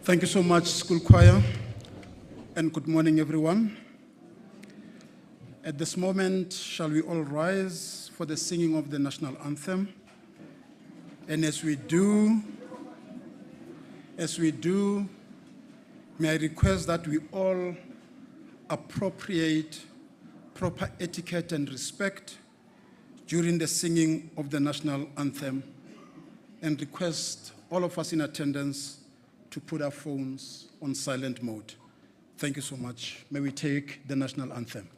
Thank you so much, school choir, and good morning, everyone. At this moment, shall we all rise for the singing of the national anthem? And as we do, may I request that we all appropriate proper etiquette and respect during the singing of the national anthem, and request all of us in attendance to put our phones on silent mode. Thank you so much. May we take the national anthem.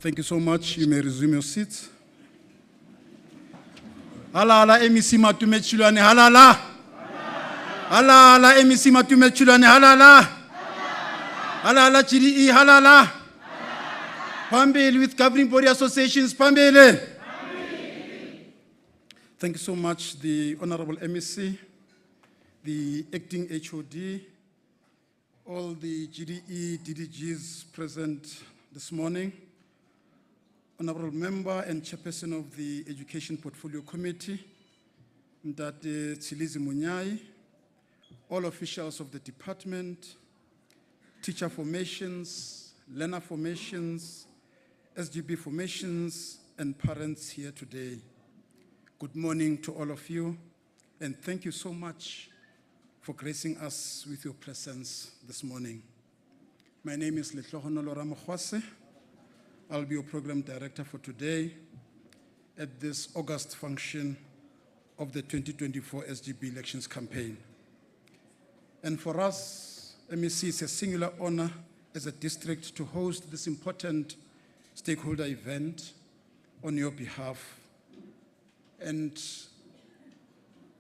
Thank you so much. You may resume your seats. Halala MEC Matome Chiloane, halala. Halala MEC Matome Chiloane, halala. Halala GDE, halala. Pambele with governing body associations, Pambele. Thank you so much, the Honorable MEC, the acting HOD, all the GDE, DDGs present this morning, Honorable Member and Chairperson of the Education Portfolio Committee, Mdate Tsilizi Munyai, all officials of the department, teacher formations, learner formations, SGB formations, and parents here today. Good morning to all of you, and thank you so much for gracing us with your presence this morning. My name is Letlohonolo Ramokhwase. I'll be your program director for today at this August function of the 2024 SGB elections campaign. And for us, MEC, it's a singular honor as a district to host this important stakeholder event on your behalf. And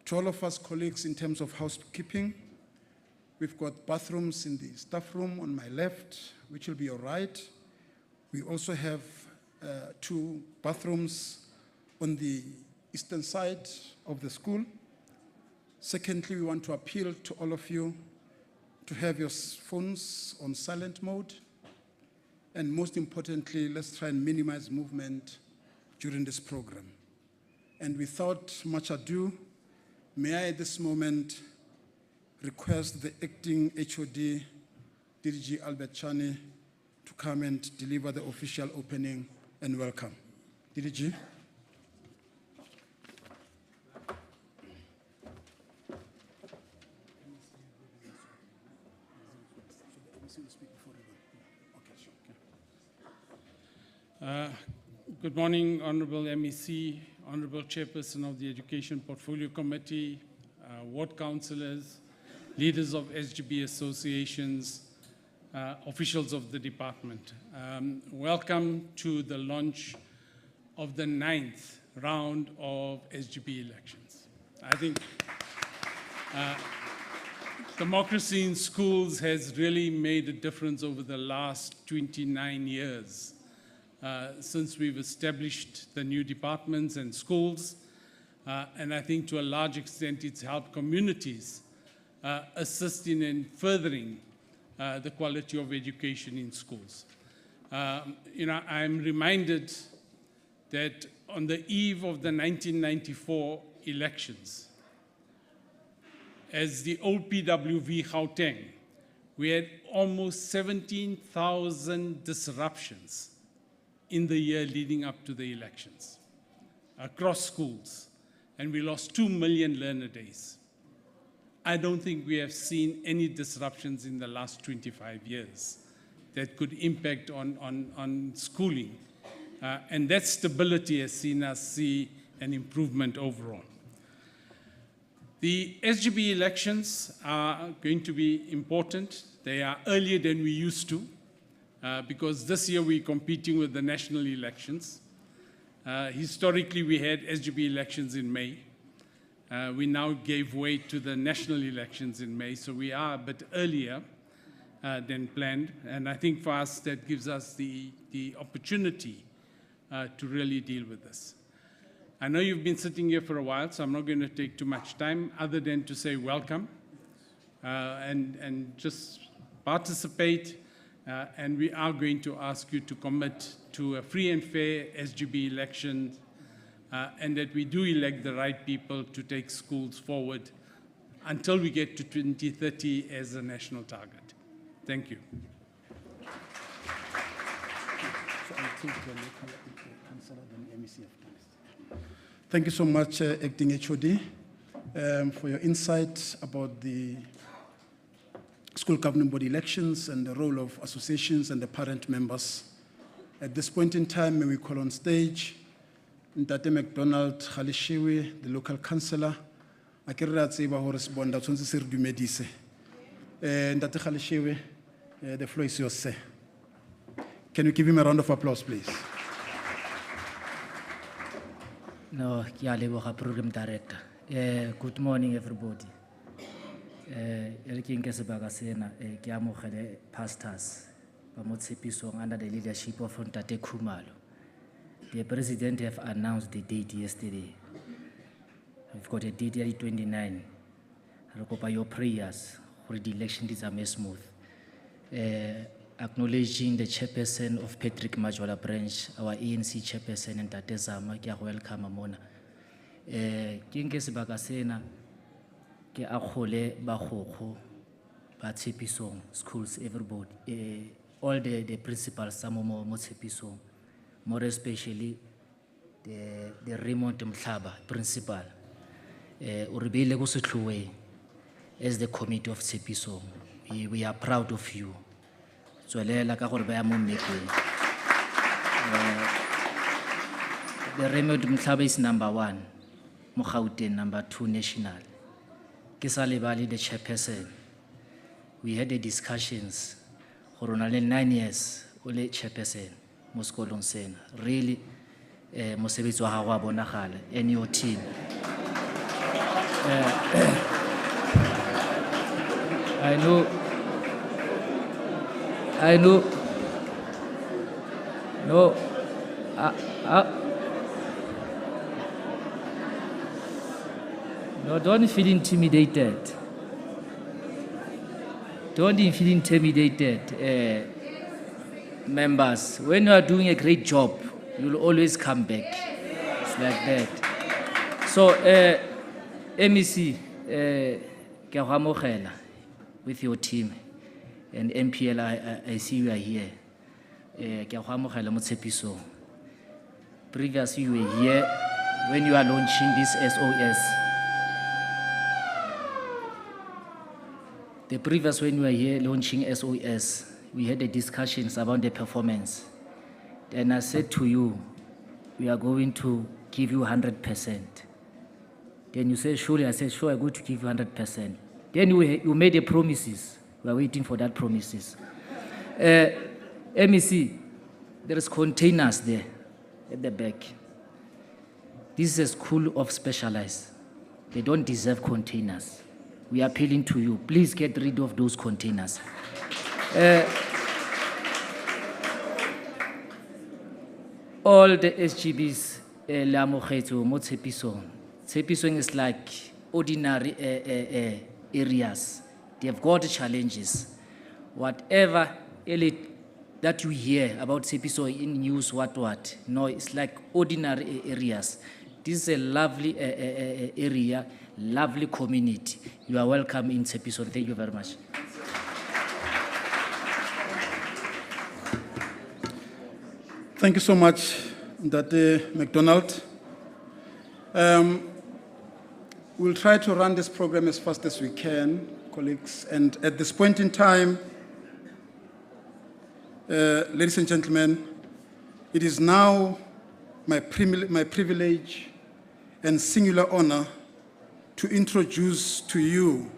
to all of us colleagues in terms of housekeeping, we've got bathrooms in the staff room on my left, which will be your right. We also have 2 bathrooms on the eastern side of the school. Secondly, we want to appeal to all of you to have your phones on silent mode. And most importantly, let's try and minimize movement during this program. And without much ado, may I at this moment request the acting HOD, DDG Albert Chani, to come and deliver the official opening and welcome. DDG. Good morning, Honorable MEC, Honorable Chairperson of the Education Portfolio Committee, Ward Councillors, leaders of SGB associations, officials of the department. Welcome to the launch of the 9th round of SGB elections. I think democracy in schools has really made a difference over the last 29 years since we've established the new departments and schools. And I think to a large extent it's helped communities assisting in furthering the quality of education in schools. I'm reminded that on the eve of the 1994 elections, as the old PWV Gauteng, we had almost 17,000 disruptions in the year leading up to the elections across schools, and we lost 2 million learner days. I don't think we have seen any disruptions in the last 25 years that could impact on schooling. And that stability has seen us see an improvement overall. The SGB elections are going to be important. They are earlier than we used to, because this year we're competing with the national elections. Historically, we had SGB elections in May. We now gave way to the national elections in May, so we are a bit earlier than planned. And I think for us, that gives us the opportunity to really deal with this. I know you've been sitting here for a while, so I'm not going to take too much time other than to say welcome and just participate. And we are going to ask you to commit to a free and fair SGB election and that we do elect the right people to take schools forward until we get to 2030 as a national target. Thank you. Thank you so much, Acting HOD, for your insight about the school governing body elections and the role of associations and the parent members. At this point in time, may we call on stage Ntate McDonald Khalishiwe, the local councillor. A ke re a tseba hore se bonda tshwantse se re dumedise. Ntate Khalishiwe, the floor is yours, sir. Can you give him a round of applause, please? No, Kialeboha Program Director. Good morning, everybody. Eriking Kesebagasena, Kiamohele pastors, Tshepisong under the leadership of Ntate Khumalo. The President have announced the date yesterday. We've got a date here, 29. Rekopa your prayers for the election is a smooth. Acknowledging the chairperson of Patrick Majola branch, our ANC chairperson and Tate Zama, ke a go welcome mona. Ke nke sebaka sena ke akgole bagoggo ba Tshepisong schools, everybody, all the principals sa mo Tshepisong, more especially the Raymond Mhlaba principal. O re beile go setlhoeng as the committee of Tshepisong. We are proud of you. The Raymond Mhlaba is number 1, Gauteng number 2 national. Kisale Bali the chairperson. We had the discussions for 9 years, only chairperson, Moskolong Sena. Really, Mosebetsi wa gago a bonagala and your team. I know. No. No, don't feel intimidated. Don't feel intimidated, members. When you are doing a great job, you'll always come back. It's like that. So, MEC, ke a go amogela with your team. And MPL, I see you are here. Ke a go amogela mo Tshepisong. Previously, you were here when you are launching this SOS. The previous when you were here launching SOS, we had the discussions about the performance. And I said to you, we are going to give you 100%. Then you said, surely. I said, sure, I'm going to give you 100%. Then you made the promises. We are waiting for that promises. MEC, there is containers there at the back. This is a school of specialized. They don't deserve containers. We are appealing to you. Please get rid of those containers. All the SGBs, Tshepisong is like ordinary areas. They have got challenges. Whatever that you hear about Tshepisong in news, what, no, it's like ordinary areas. This is a lovely area, lovely community. You are welcome in Tshepisong. Thank you very much. Thank you so much, Dr. McDonald. We'll try to run this program as fast as we can, colleagues. And at this point in time, ladies and gentlemen, it is now my privilege and singular honor to introduce to you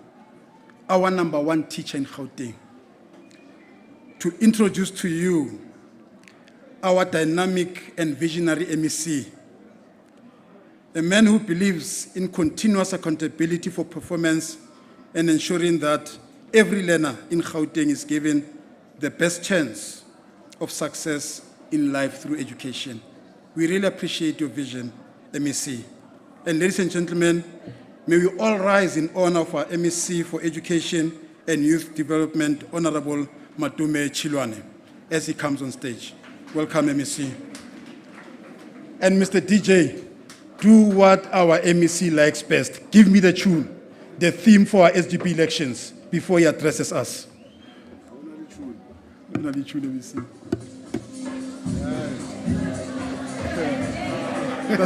our #1 teacher in Gauteng, to introduce to you our dynamic and visionary MEC, a man who believes in continuous accountability for performance and ensuring that every learner in Gauteng is given the best chance of success in life through education. We really appreciate your vision, MEC. And ladies and gentlemen, may we all rise in honor of our MEC for Education and Youth Development, Honorable Matome Chiloane, as he comes on stage. Welcome, MEC. And Mr. DJ, do what our MEC likes best. Give me the tune, the theme for our SGB elections before he addresses us. That's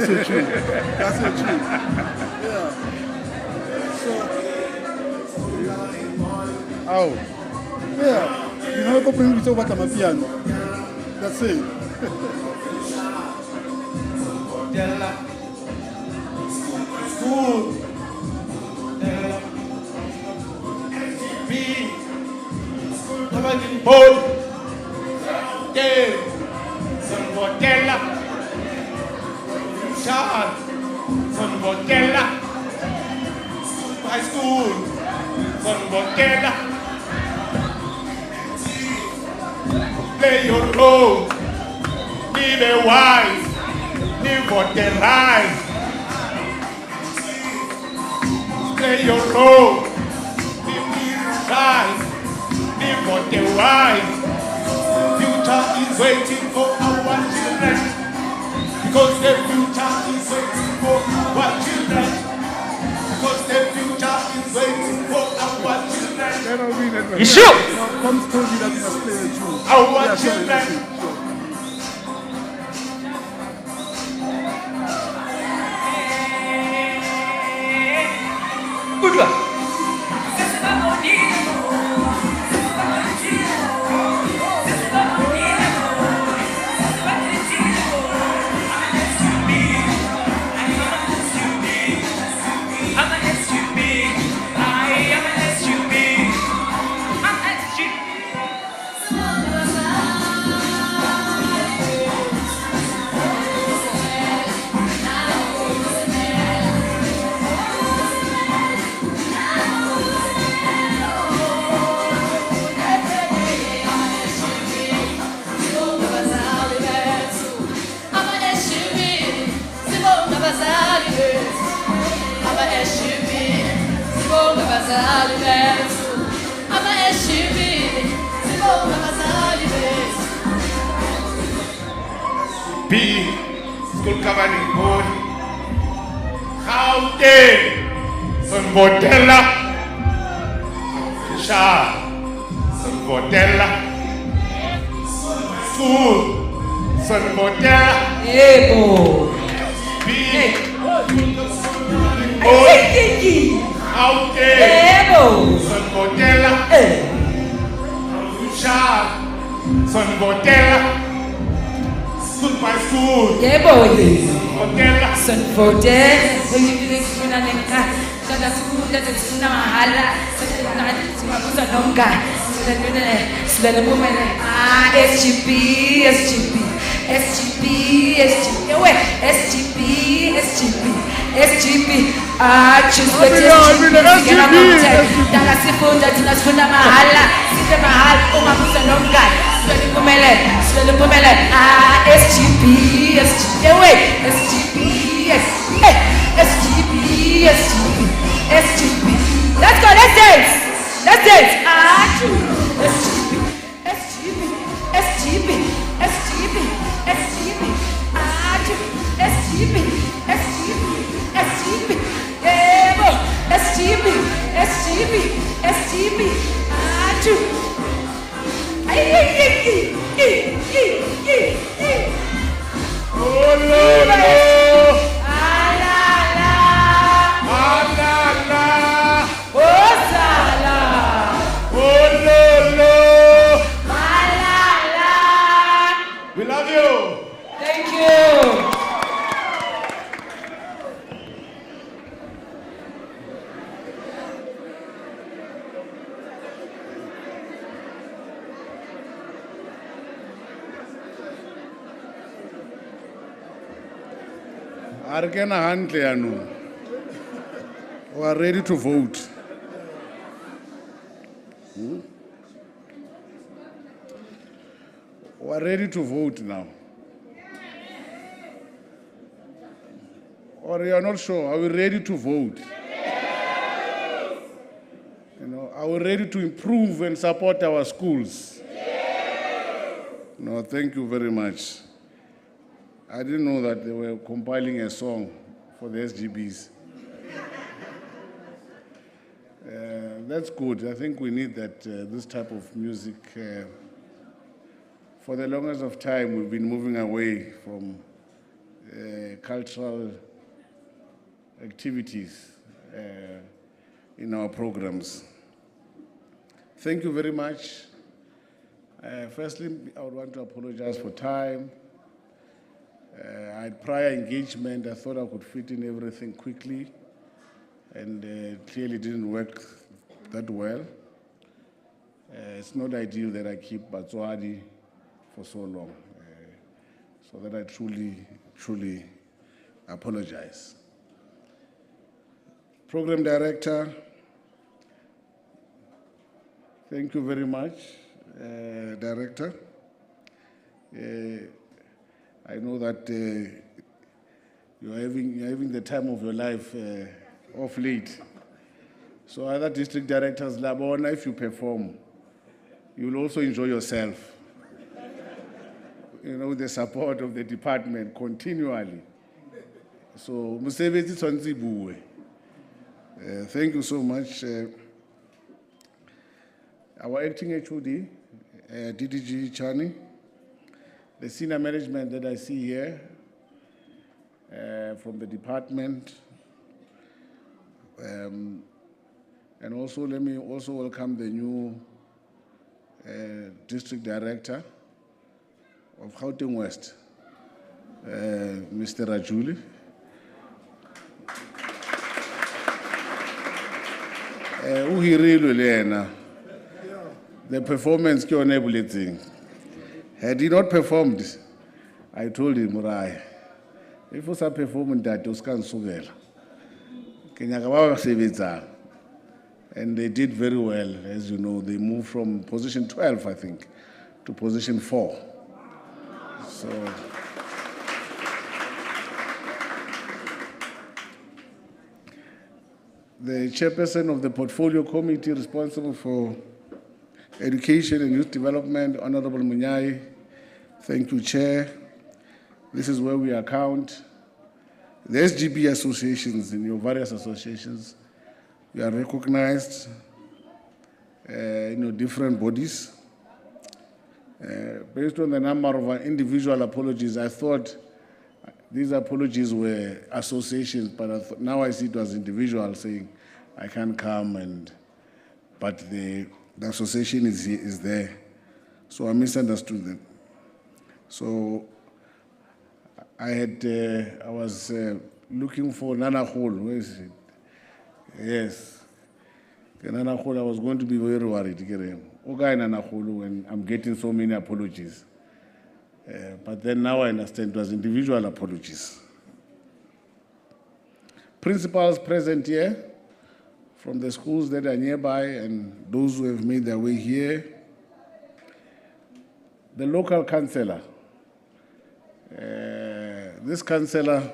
the tune. That's the tune. Yeah. So, oh, yeah. You know, go bring me to what I'm a piano. That's it. School. High school. Play your role. Be the wise. Live for the right. Play your role. Be the wise. Live for the wise. Future is waiting for our children. Because the future is waiting for our children. Because the future is waiting for our children. You sure? Come tell me that you must play the tune. Our children. Good luck. B, school governing board. Gauteng, Sonbotella. Sha, Sonbotella. School, Sonbotella. Ebo. B, Gauteng. Ebo. Sonbotella. Sha, Sonbotella. School by school. Ebo. Sonbotella. SGB. SGB, SGB, SGB, SGB, SGB. Choose the SGB. Dala sifunda tunasifunda mahala, site mahala, umabuza nomngane. Swele pumele. SGB, SGB, SGB, SGB, SGB, SGB. Let's go, let's dance. SGB, SGB, SGB, SGB, SGB, SGB, SGB, SGB, SGB, SGB, SGB, Oh, no, no. We love you. Thank you. Arkena handle yanu. We are ready to vote. We are ready to vote now. Or you are not sure? Are we ready to vote? You know, are we ready to improve and support our schools? No, thank you very much. I didn't know that they were compiling a song for the SGBs. That's good. I think we need that, this type of music. For the longest of time, we've been moving away from cultural activities in our programs. Thank you very much. Firstly, I would want to apologize for time. I had prior engagement. I thought I could fit in everything quickly, and it clearly didn't work that well. It's not ideal that I keep Batswadi for so long, so that I truly apologize. Program Director, thank you very much, Director. I know that you're having the time of your life off late. So other district directors, Labona, if you perform, you will also enjoy yourself. You know, with the support of the department continually. So, Museveti Tsonzibuwe. Thank you so much. Our acting HOD, DDG Chani, the senior management that I see here from the department, and also let me also welcome the new district director of Gauteng West, Mr. Rajuli. The performance is enabling. Had he not performed, I told him, Murai, if he was performing that, he was going to. And they did very well, as you know. They moved from position 12, I think, to position 4. So, the chairperson of the portfolio committee responsible for education and youth development, Honorable Munyai, thank you, Chair. This is where we account the SGB associations, in your various associations. You are recognized in your different bodies. Based on the number of individual apologies, I thought these apologies were associations, but now I see it as individuals saying, I can't come, but the association is there. So I misunderstood them. So I was looking for Nana Hall. Where is it? Yes. Nana Hall, I was going to be very worried to get him. Okay, Nana Hall, when I'm getting so many apologies. But then now I understand it was individual apologies. Principals present here from the schools that are nearby and those who have made their way here. The local councillor. This councillor,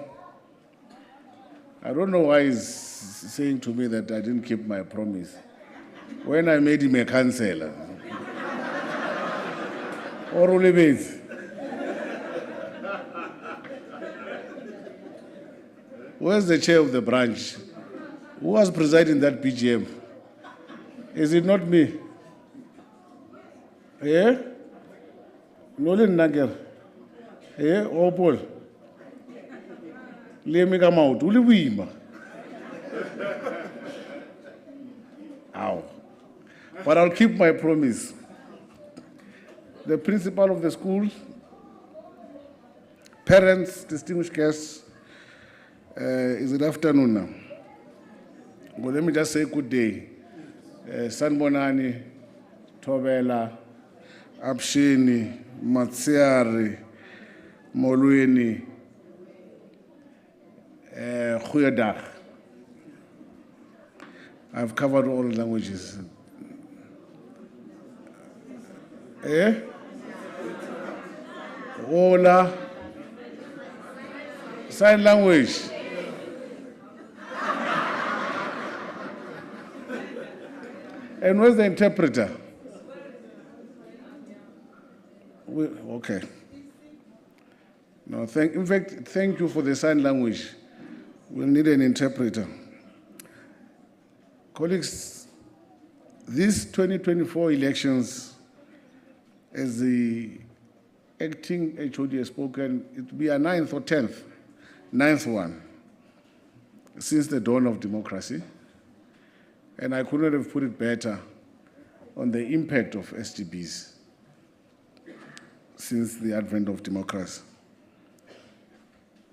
I don't know why he's saying to me that I didn't keep my promise when I made him a councillor. Or Roodepoort. Where's the chair of the branch? Who was presiding that BGM? Is it not me? Yeah? Nolan Nagar. Yeah? Opol. Lemika Maut. Uliwima. Ow. But I'll keep my promise. The principal of the school, parents, distinguished guests, is it afternoon now? Well, let me just say good day. Sanbonani, Tobela, Abshini, Matsiari, Molweni, Khuyadach. I've covered all languages. Ola, sign language. And where's the interpreter? Okay. No, in fact, thank you for the sign language. We'll need an interpreter. Colleagues, these 2024 elections, as the acting HOD has spoken, it will be a 9th or 10th, 9th one, since the dawn of democracy. And I could not have put it better on the impact of SGBs since the advent of democracy.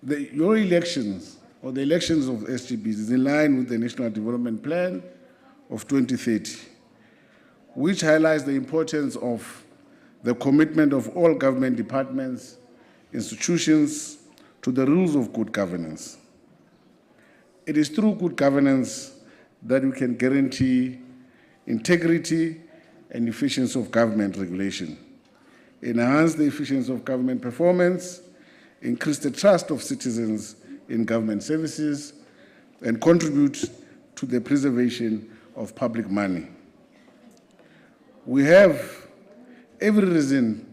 Your elections, or the elections of SGBs, is in line with the National Development Plan of 2030, which highlights the importance of the commitment of all government departments, institutions, to the rules of good governance. It is through good governance that we can guarantee integrity and efficiency of government regulation, enhance the efficiency of government performance, increase the trust of citizens in government services, and contribute to the preservation of public money. We have every reason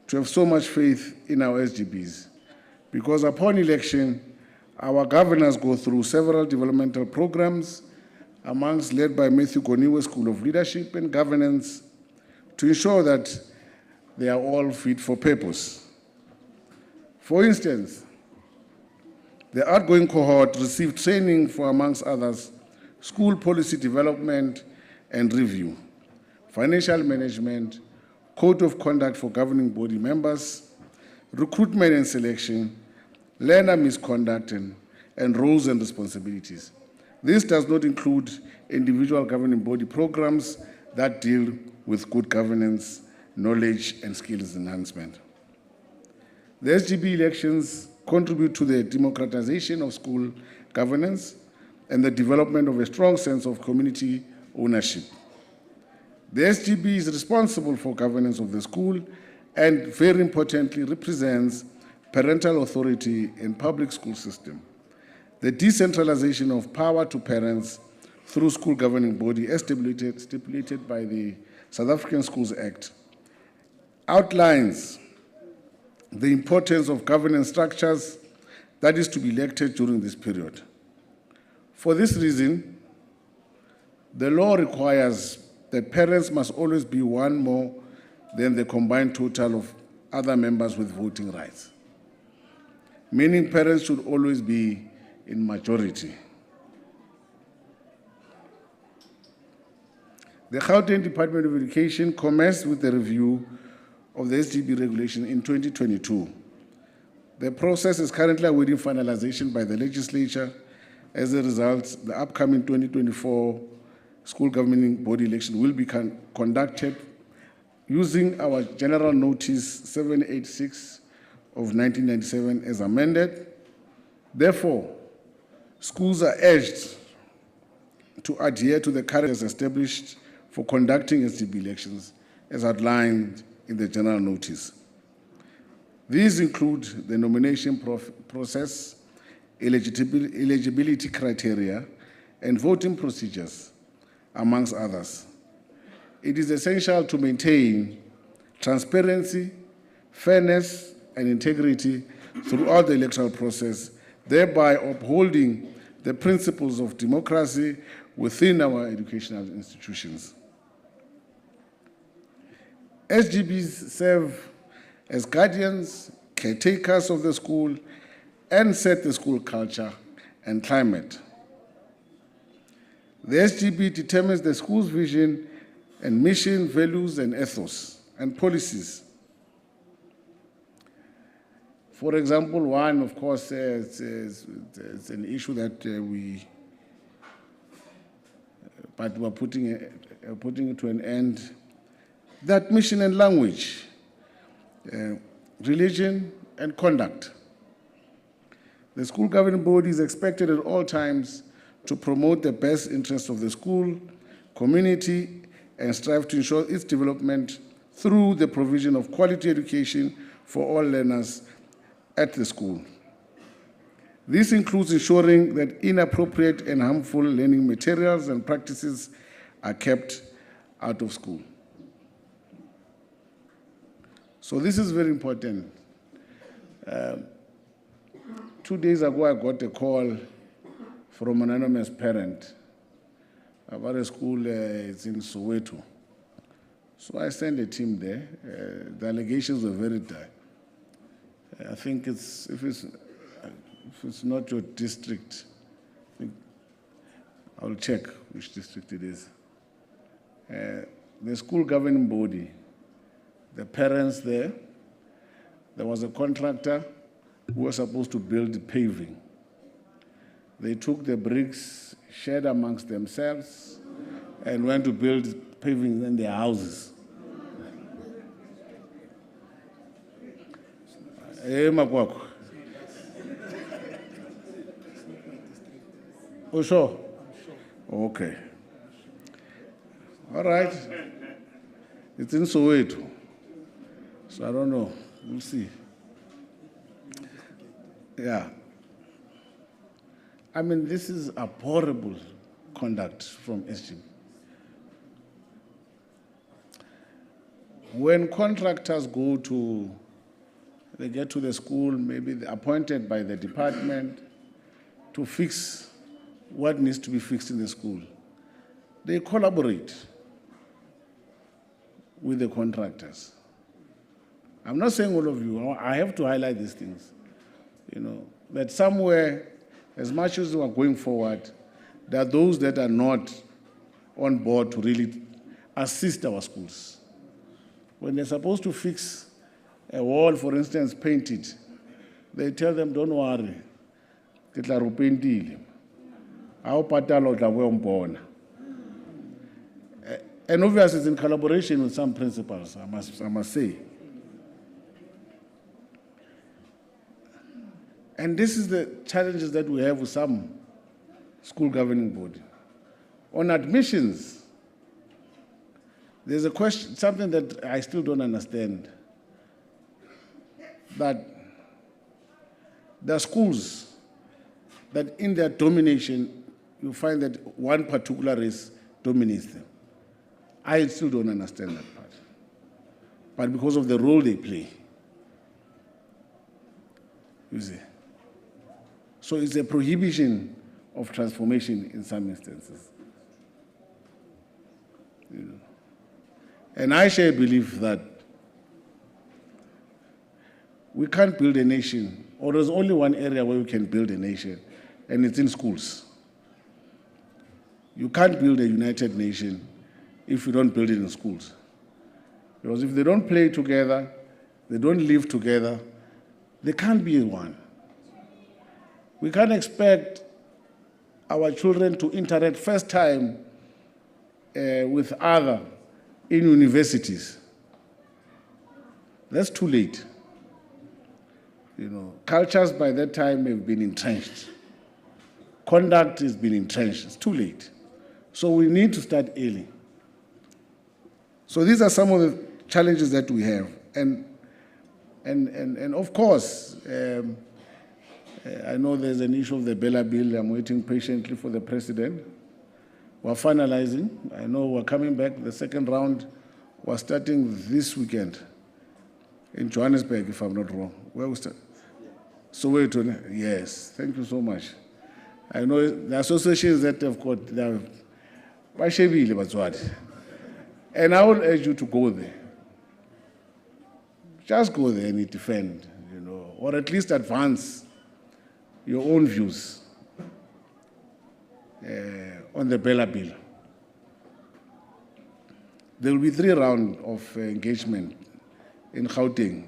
to have so much faith in our SGBs, because upon election, our governors go through several developmental programs, amongst led by Matthew Goniwe School of Leadership and Governance, to ensure that they are all fit for purpose. For instance, the outgoing cohort received training for, amongst others, school policy development and review, financial management, code of conduct for governing body members, recruitment and selection, learner misconduct, and roles and responsibilities. This does not include individual governing body programs that deal with good governance, knowledge, and skills enhancement. The SGB elections contribute to the democratization of school governance and the development of a strong sense of community ownership. The SGB is responsible for governance of the school and, very importantly, represents parental authority in public school system. The decentralization of power to parents through school governing body, as stipulated by the South African Schools Act, outlines the importance of governance structures that is to be elected during this period. For this reason, the law requires that parents must always be one more than the combined total of other members with voting rights, meaning parents should always be in majority. The Gauteng Department of Education commenced with the review of the SGB regulation in 2022. The process is currently awaiting finalization by the legislature. As a result, the upcoming 2024 school governing body election will be conducted using our General Notice 786 of 1997 as amended. Therefore, schools are urged to adhere to the current established for conducting SGB elections as outlined in the general notice. These include the nomination process, eligibility criteria, and voting procedures, amongst others. It is essential to maintain transparency, fairness, and integrity throughout the electoral process, thereby upholding the principles of democracy within our educational institutions. SGBs serve as guardians, caretakers of the school, and set the school culture and climate. The SGB determines the school's vision and mission, values, and ethos, and policies. For example, one, of course, it's an issue that but we're putting it to an end. That mission and language, religion, and conduct. The school governing body is expected at all times to promote the best interests of the school, community, and strive to ensure its development through the provision of quality education for all learners at the school. This includes ensuring that inappropriate and harmful learning materials and practices are kept out of school. So this is very important. 2 days ago, I got a call from an anonymous parent about a school, it's in Soweto. So I sent a team there. The allegations were very dire. I think if it's not your district, I'll check which district it is. The school governing body, the parents there was a contractor who was supposed to build the paving. They took the bricks, shared amongst themselves, and went to build paving in their houses. Oh, sure? Okay. All right. It's in Soweto. So I don't know. We'll see. Yeah. I mean, this is abhorrible conduct from SGB. When contractors they get to the school, maybe they're appointed by the department to fix what needs to be fixed in the school. They collaborate with the contractors. I'm not saying all of you, I have to highlight these things. That somewhere, as much as we are going forward, there are those that are not on board to really assist our schools. When they're supposed to fix a wall, for instance, paint it, they tell them, don't worry, and obviously it's in collaboration with some principals, I must say. And this is the challenges that we have with some school governing body. On admissions, there's a question, something that I still don't understand, that there are schools that in their domination, you find that one particular race dominates them. I still don't understand that part. But because of the role they play, you see. So it's a prohibition of transformation in some instances. And I share a belief that we can't build a nation, or there's only one area where we can build a nation, and it's in schools. You can't build a united nation if you don't build it in schools. Because if they don't play together, they don't live together, they can't be one. We can't expect our children to interact first time with other in universities. That's too late. Cultures by that time have been entrenched. Conduct has been entrenched. It's too late. So we need to start early. So these are some of the challenges that we have. And of course, I know there's an issue of the Bella Bill. I'm waiting patiently for the president. We're finalizing. I know we're coming back. The second round, we're starting this weekend in Johannesburg, if I'm not wrong. Where we start? So wait, yes, thank you so much. I know the associations that have got, and I would urge you to go there. Just go there and defend, or at least advance your own views on the Bella Bill. There will be 3 rounds of engagement in Gauteng.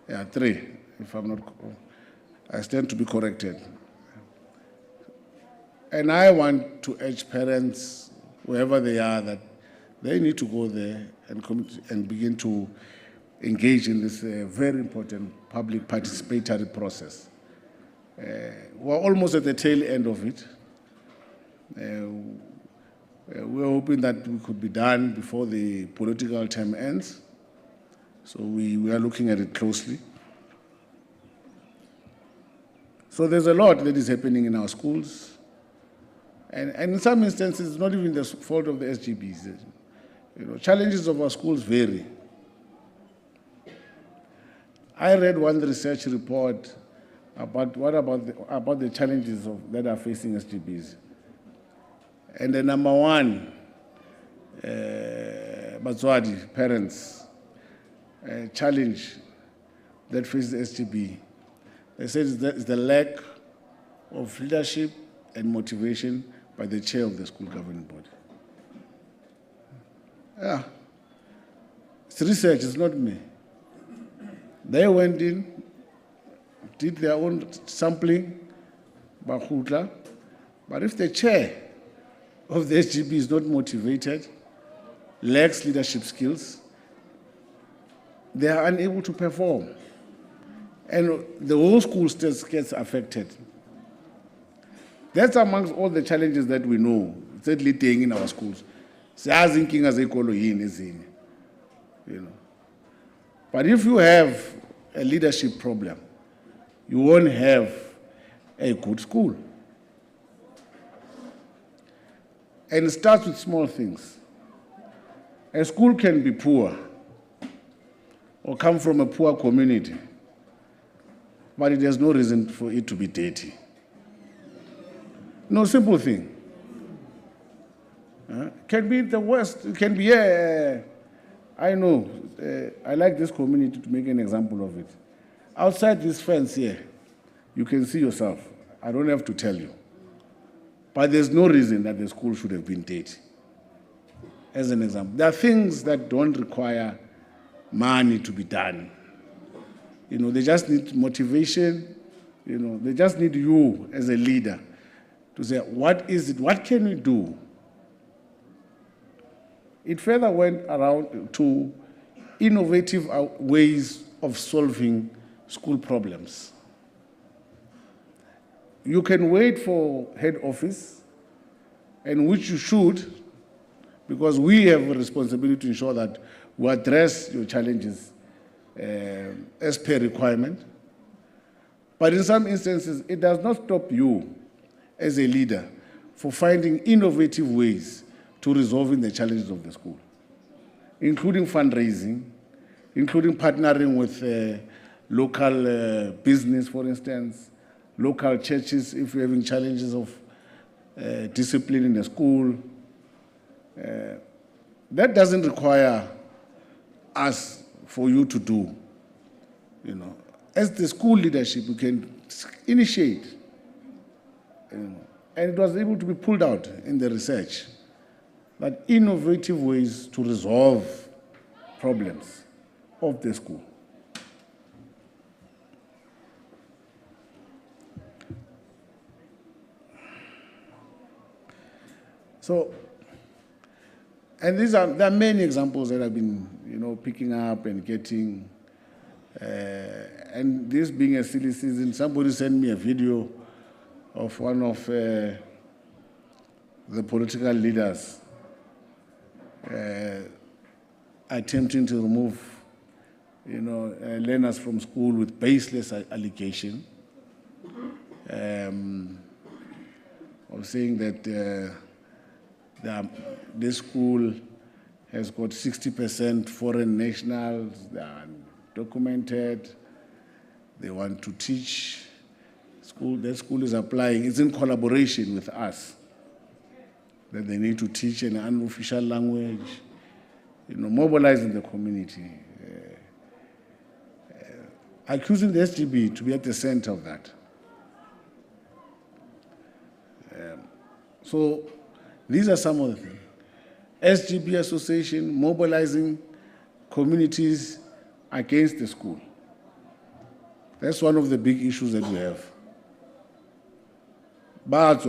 Yeah, 3, if I'm not, I stand to be corrected. And I want to urge parents, wherever they are, that they need to go there and begin to engage in this very important public participatory process. We're almost at the tail end of it. We're hoping that we could be done before the political term ends. So we are looking at it closely. So there's a lot that is happening in our schools. And in some instances, it's not even the fault of the SGBs. Challenges of our schools vary. I read one research report about the challenges that are facing SGBs. And the number one, Batswadi, parents, challenge that faces SGB, they said it's the lack of leadership and motivation by the chair of the school governing body. Yeah, it's research, it's not me. They went in, did their own sampling, but if the chair of the SGB is not motivated, lacks leadership skills, they are unable to perform. And the whole school still gets affected. That's amongst all the challenges that we know, certainly staying in our schools. But if you have a leadership problem, you won't have a good school. And it starts with small things. A school can be poor or come from a poor community, but it has no reason for it to be dirty. No, simple thing. Can be the worst, it can be, I know, I like this community to make an example of it. Outside this fence here, you can see yourself. I don't have to tell you. But there's no reason that the school should have been dirty. As an example, there are things that don't require money to be done. They just need motivation. They just need you as a leader to say, what is it? What can we do? It further went around to innovative ways of solving school problems. You can wait for head office, and which you should, because we have a responsibility to ensure that we address your challenges as per requirement. But in some instances, it does not stop you as a leader for finding innovative ways to resolving the challenges of the school, including fundraising, including partnering with local business, for instance, local churches, if you're having challenges of discipline in the school. That doesn't require us for you to do. As the school leadership, you can initiate. And it was able to be pulled out in the research that innovative ways to resolve problems of the school. So, and there are many examples that I've been, picking up and getting, and this being a silly season, somebody sent me a video of one of the political leaders attempting to remove, learners from school with baseless allegation. Of saying that this school has got 60% foreign nationals, they are documented, they want to teach school, that school is applying, it's in collaboration with us, that they need to teach an unofficial language, mobilizing the community, accusing the SGB to be at the center of that. So these are some of the things. SGB Association mobilizing communities against the school. That's one of the big issues that we have. But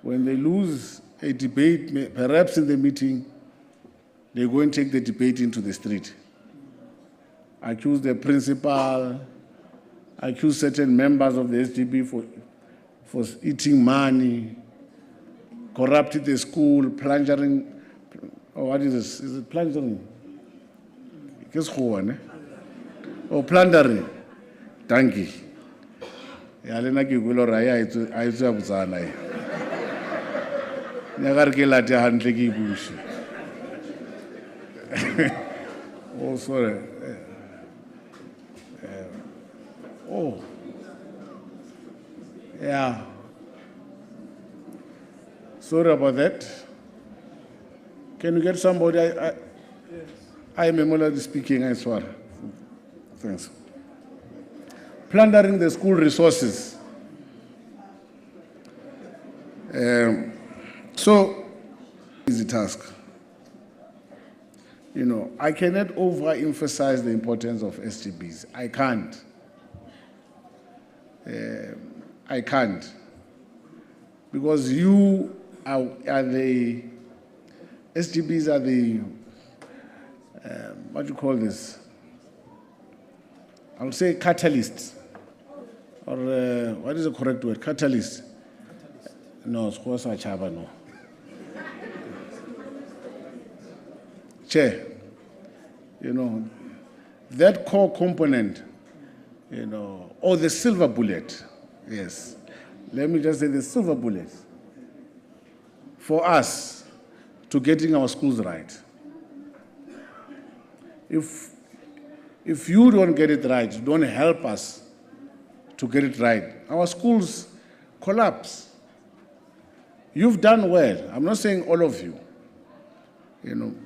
when they lose a debate, perhaps in the meeting, they go and take the debate into the street. Accuse the principal, accuse certain members of the SGB for eating money, corrupted the school, plundering, what is this? Is it plundering? Oh, plundering. Thank you. Yalena ki gulo raya aitu abuzana. Nyagar ke lati handle ki bush. Oh, sorry. Oh. Yeah. Sorry about that. Can you get somebody? I am Emoladi speaking, I swear. Thanks. Plundering the school resources. So, easy task. I cannot overemphasize the importance of SGBs. I can't. I can't. Because you are the, SGBs are the, what do you call this? I would say catalysts. Or what is the correct word? Catalyst. No, it's Chaba, no. Chair, that core component, or the silver bullet, yes. Let me just say the silver bullet for us to getting our schools right. If you don't get it right, you don't help us to get it right, our schools collapse. You've done well. I'm not saying all of you.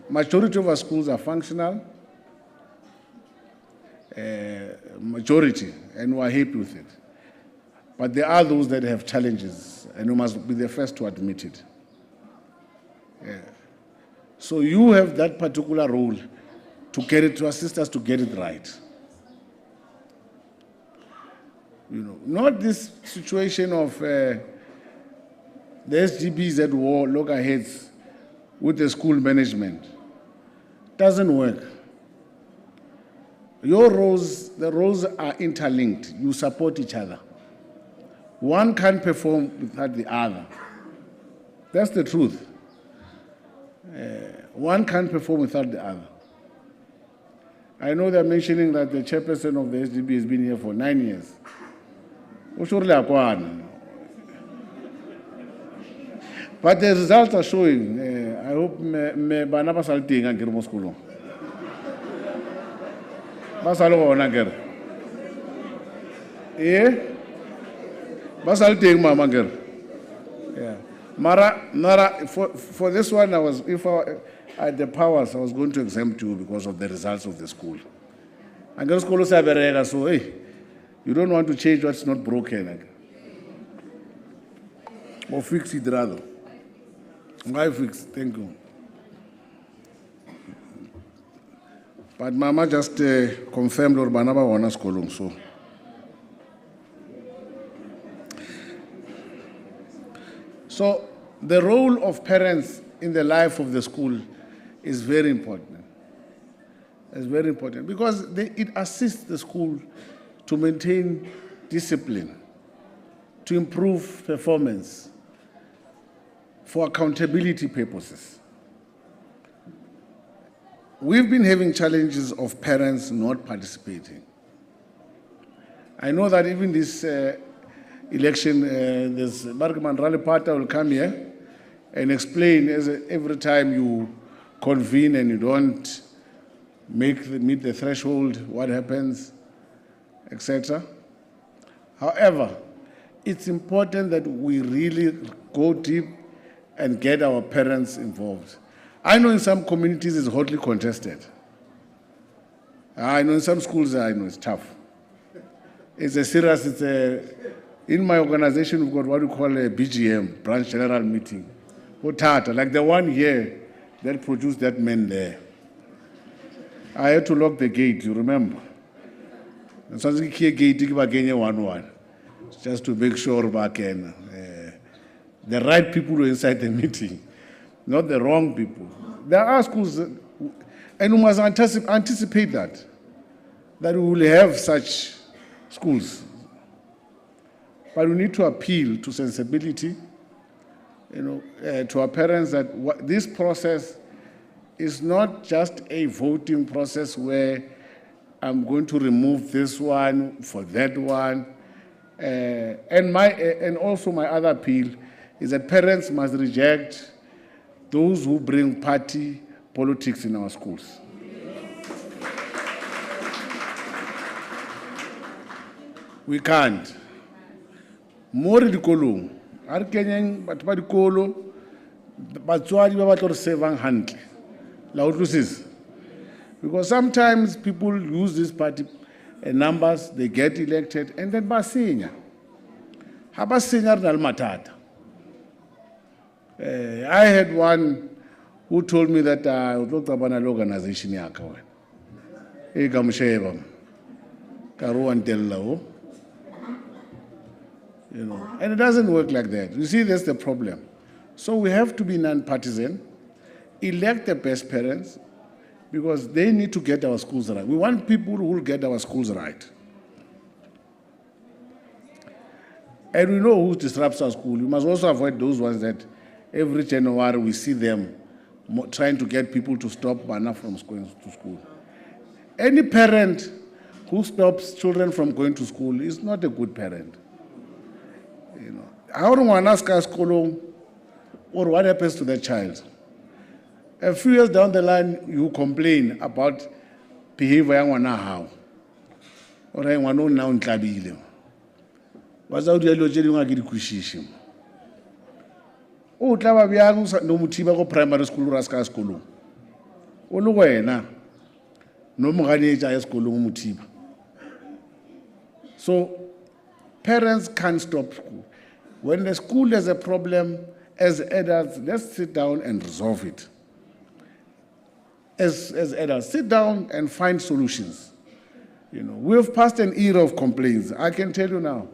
Majority of our schools are functional, majority, and we're happy with it. But there are those that have challenges, and we must be the first to admit it. So you have that particular role to get it, to assist us to get it right. Not this situation of the SGBs at war, loggerheads with the school management. Doesn't work. Your roles, the roles are interlinked. You support each other. One can't perform without the other. That's the truth. One can't perform without the other. I know they're mentioning that the chairperson of the SGB has been here for 9 years. But the results are showing. I hope me bana ba salting a girmo school. Ba salo ona ger. Ba salting mama ger. Yeah. Mara for this one if I had the powers I was going to exempt you because of the results of the school. And the school say berega so you don't want to change what's not broken. Or fix it rather. Why fix? Thank you. But Mama just confirmed or Banaba Wana Skolum, so. So the role of parents in the life of the school is very important. It's very important because it assists the school to maintain discipline, to improve performance, for accountability purposes. We've been having challenges of parents not participating. I know that even this election, this Roodepoort will come here and explain every time you convene and you don't meet the threshold, what happens, etc. However, it's important that we really go deep and get our parents involved. I know in some communities it's hotly contested. I know in some schools, I know it's tough. It's a serious, in my organization, we've got what we call a BGM, Branch General Meeting. Like the one here that produced that man there. I had to lock the gate, you remember? And so I gate one, just to make sure the right people were inside the meeting, not the wrong people. There are schools, and we must anticipate that we will have such schools. But we need to appeal to sensibility, to our parents that this process is not just a voting process where I'm going to remove this one for that one. And also my other appeal is that parents must reject those who bring party politics in our schools. We can't. More dikolong. Ar kenyeng batho ba dikolo batswadi ba batla re sevang hantle. La utlwisisa. Because sometimes people use these party numbers, they get elected, and then ba senya. Ha ba senya re na le mathata. I had one who told me that utlo qabana le organization ya ka wena. E ka mosheba. Ka ro antella o. And it doesn't work like that. You see, that's the problem. So we have to be non-partisan, elect the best parents, because they need to get our schools right. We want people who will get our schools right. And we know who disrupts our school. We must also avoid those ones that every January we see them trying to get people to stop Bana from going to school. Any parent who stops children from going to school is not a good parent. How do one ask us, or what happens to that child? A few years down the line, you complain about behavior how. Or I want to know now. What's out there? You're getting kushishi. Oh, Tlaba biang no mutiba go primary school raska school. O lo wena. No mogane ja school mutiba. So parents can't stop school. When the school has a problem, as adults, let's sit down and resolve it. As adults, sit down and find solutions. We've passed an era of complaints. I can tell you now,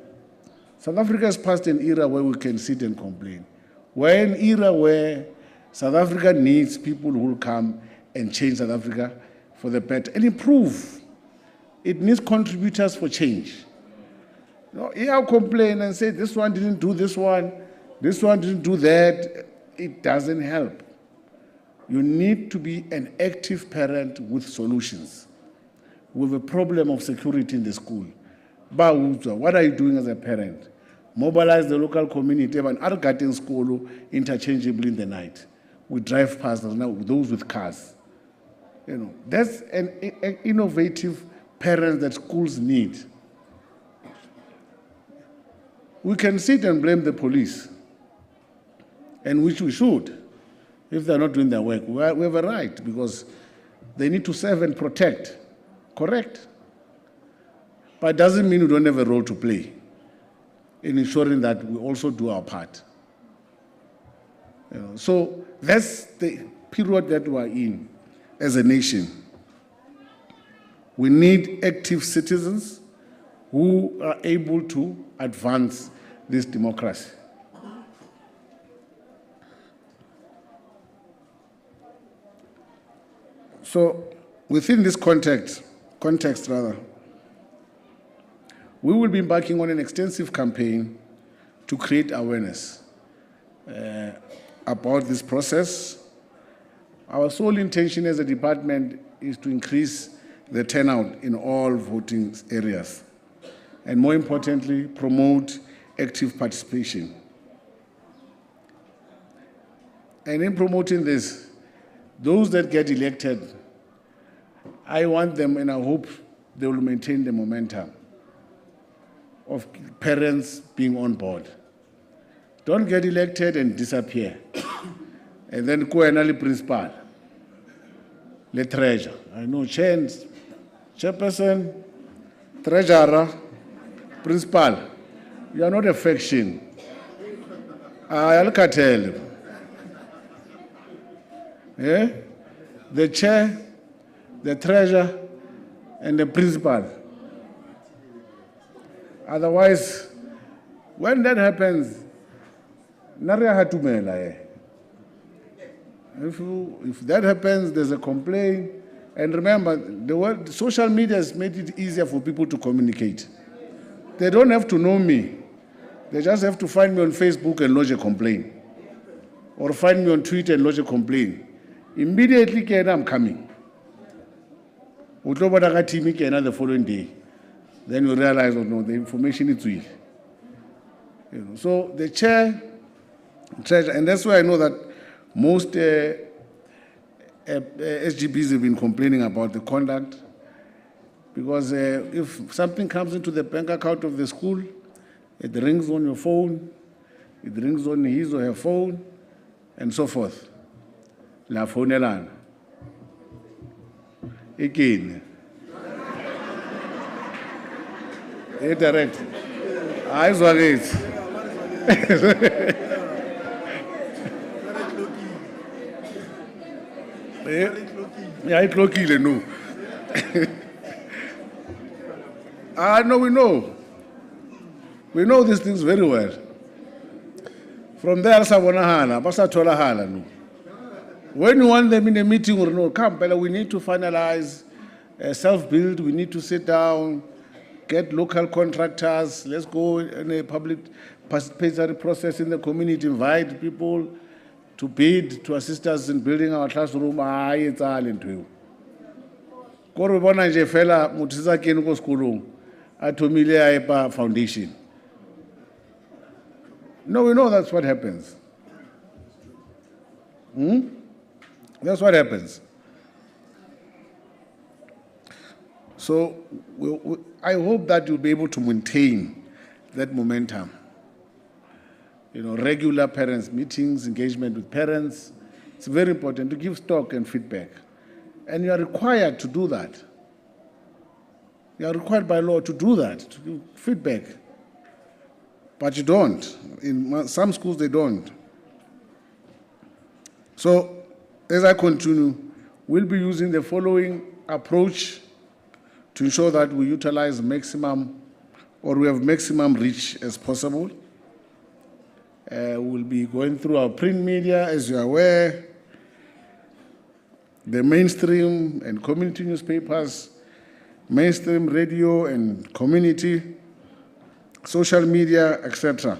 South Africa has passed an era where we can sit and complain. We're in an era where South Africa needs people who will come and change South Africa for the better and improve. It needs contributors for change. I'll complain and say, this one didn't do this one didn't do that. It doesn't help. You need to be an active parent with solutions. We have a problem of security in the school. What are you doing as a parent? Mobilize the local community and are getting school interchangeably in the night. We drive past now those with cars. That's an innovative parent that schools need. We can sit and blame the police, and which we should, if they're not doing their work. We have a right, because they need to serve and protect, correct? But it doesn't mean we don't have a role to play in ensuring that we also do our part. So that's the period that we're in as a nation. We need active citizens who are able to advance this democracy. So within this context, We will be embarking on an extensive campaign to create awareness about this process. Our sole intention as a department is to increase the turnout in all voting areas, and more importantly, promote active participation. And in promoting this, those that get elected, I want them and I hope they will maintain the momentum of parents being on board. Don't get elected and disappear. And then go and the principal, the treasurer. I know chairperson, treasurer, principal. You are not a faction. I'll tell you. Yeah? The chair, the treasurer, and the principal. Otherwise, when that happens, if that happens, there's a complaint. And remember, the social media has made it easier for people to communicate. They don't have to know me. They just have to find me on Facebook and lodge a complaint. Or find me on Twitter and lodge a complaint. Immediately, I'm coming. The following day. Then you realize, oh no, the information is real. So the chair, treasurer, and that's why I know that most SGBs have been complaining about the conduct, because if something comes into the bank account of the school, it rings on your phone, it rings on his or her phone, and so forth. La phone elana. Again. Direct. Eyes on it. Yeah, it's lucky, no. No, we know. We know these things very well. From there, when you want them in a meeting or no, come, Bella, we need to finalize self-build, we need to sit down, get local contractors, let's go in a public participatory process in the community, invite people to bid, to assist us in building our classroom. It's all into you. Kore bona nje fela motho tsa kene go sekolong a thomile a epa foundation. No, we know that's what happens. That's what happens. So I hope that you'll be able to maintain that momentum. Regular parents' meetings, engagement with parents. It's very important to give stock and feedback. And you are required to do that. You are required by law to do that, to give feedback. But you don't. In some schools, they don't. So, as I continue, we'll be using the following approach to ensure that we utilize maximum, or we have maximum reach as possible. We'll be going through our print media, as you're aware, the mainstream and community newspapers, mainstream radio and community, social media, etc.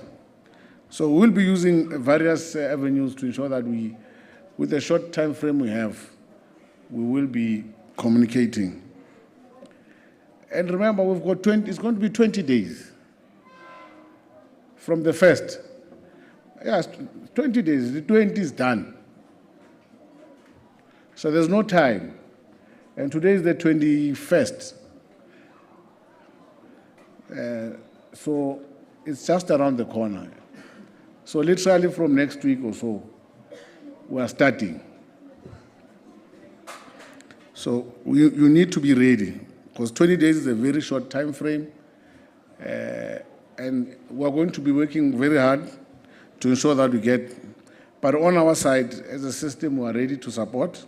So we'll be using various avenues to ensure that we, with the short time frame we have, we will be communicating. And remember, we've got it's going to be 20 days from the first. Yes, 20 days, the 20 is done. So there's no time. And today is the 21st. So it's just around the corner. So literally from next week or so, we are starting. So you need to be ready, because 20 days is a very short time frame. And we're going to be working very hard to ensure that we get, but on our side, as a system, we are ready to support.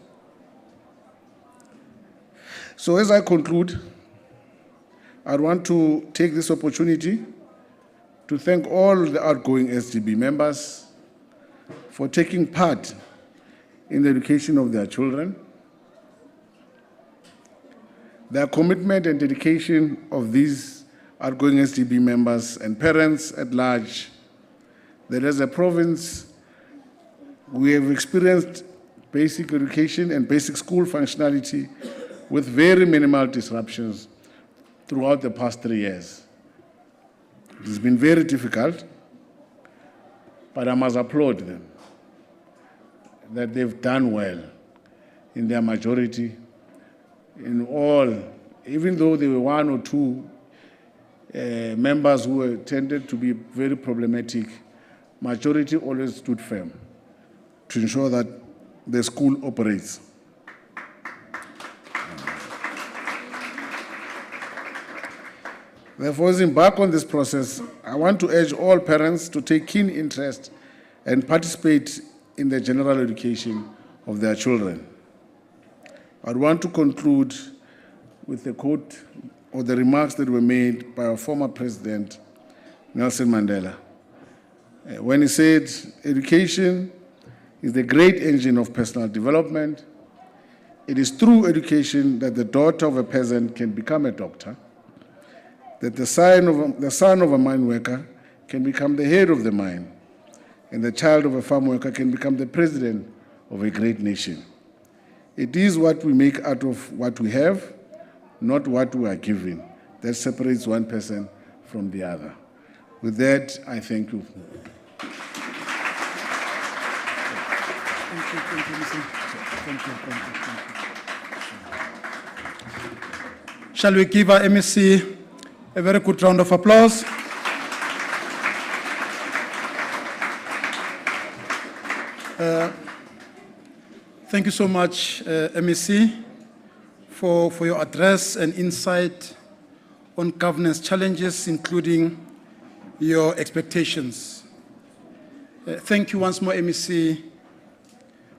So as I conclude, I want to take this opportunity to thank all the outgoing SGB members for taking part in the education of their children. Their commitment and dedication of these outgoing SGB members and parents at large that as a province, we have experienced basic education and basic school functionality with very minimal disruptions throughout the past 3 years. It has been very difficult, but I must applaud them that they've done well in their majority, in all, even though there were 1 or 2 members who were tended to be very problematic, majority always stood firm to ensure that the school operates. Therefore, as we embark on this process, I want to urge all parents to take keen interest and participate in the general education of their children. I want to conclude with a quote or the remarks that were made by our former president, Nelson Mandela, when he said, education is the great engine of personal development. It is through education that the daughter of a peasant can become a doctor, that the son of a mine worker can become the head of the mine, and the child of a farm worker can become the president of a great nation. It is what we make out of what we have, not what we are given, that separates one person from the other. With that, I thank you. Shall we give our MEC a very good round of applause? Thank you so much, MEC, for your address and insight on governance challenges, including your expectations. Thank you once more, MEC,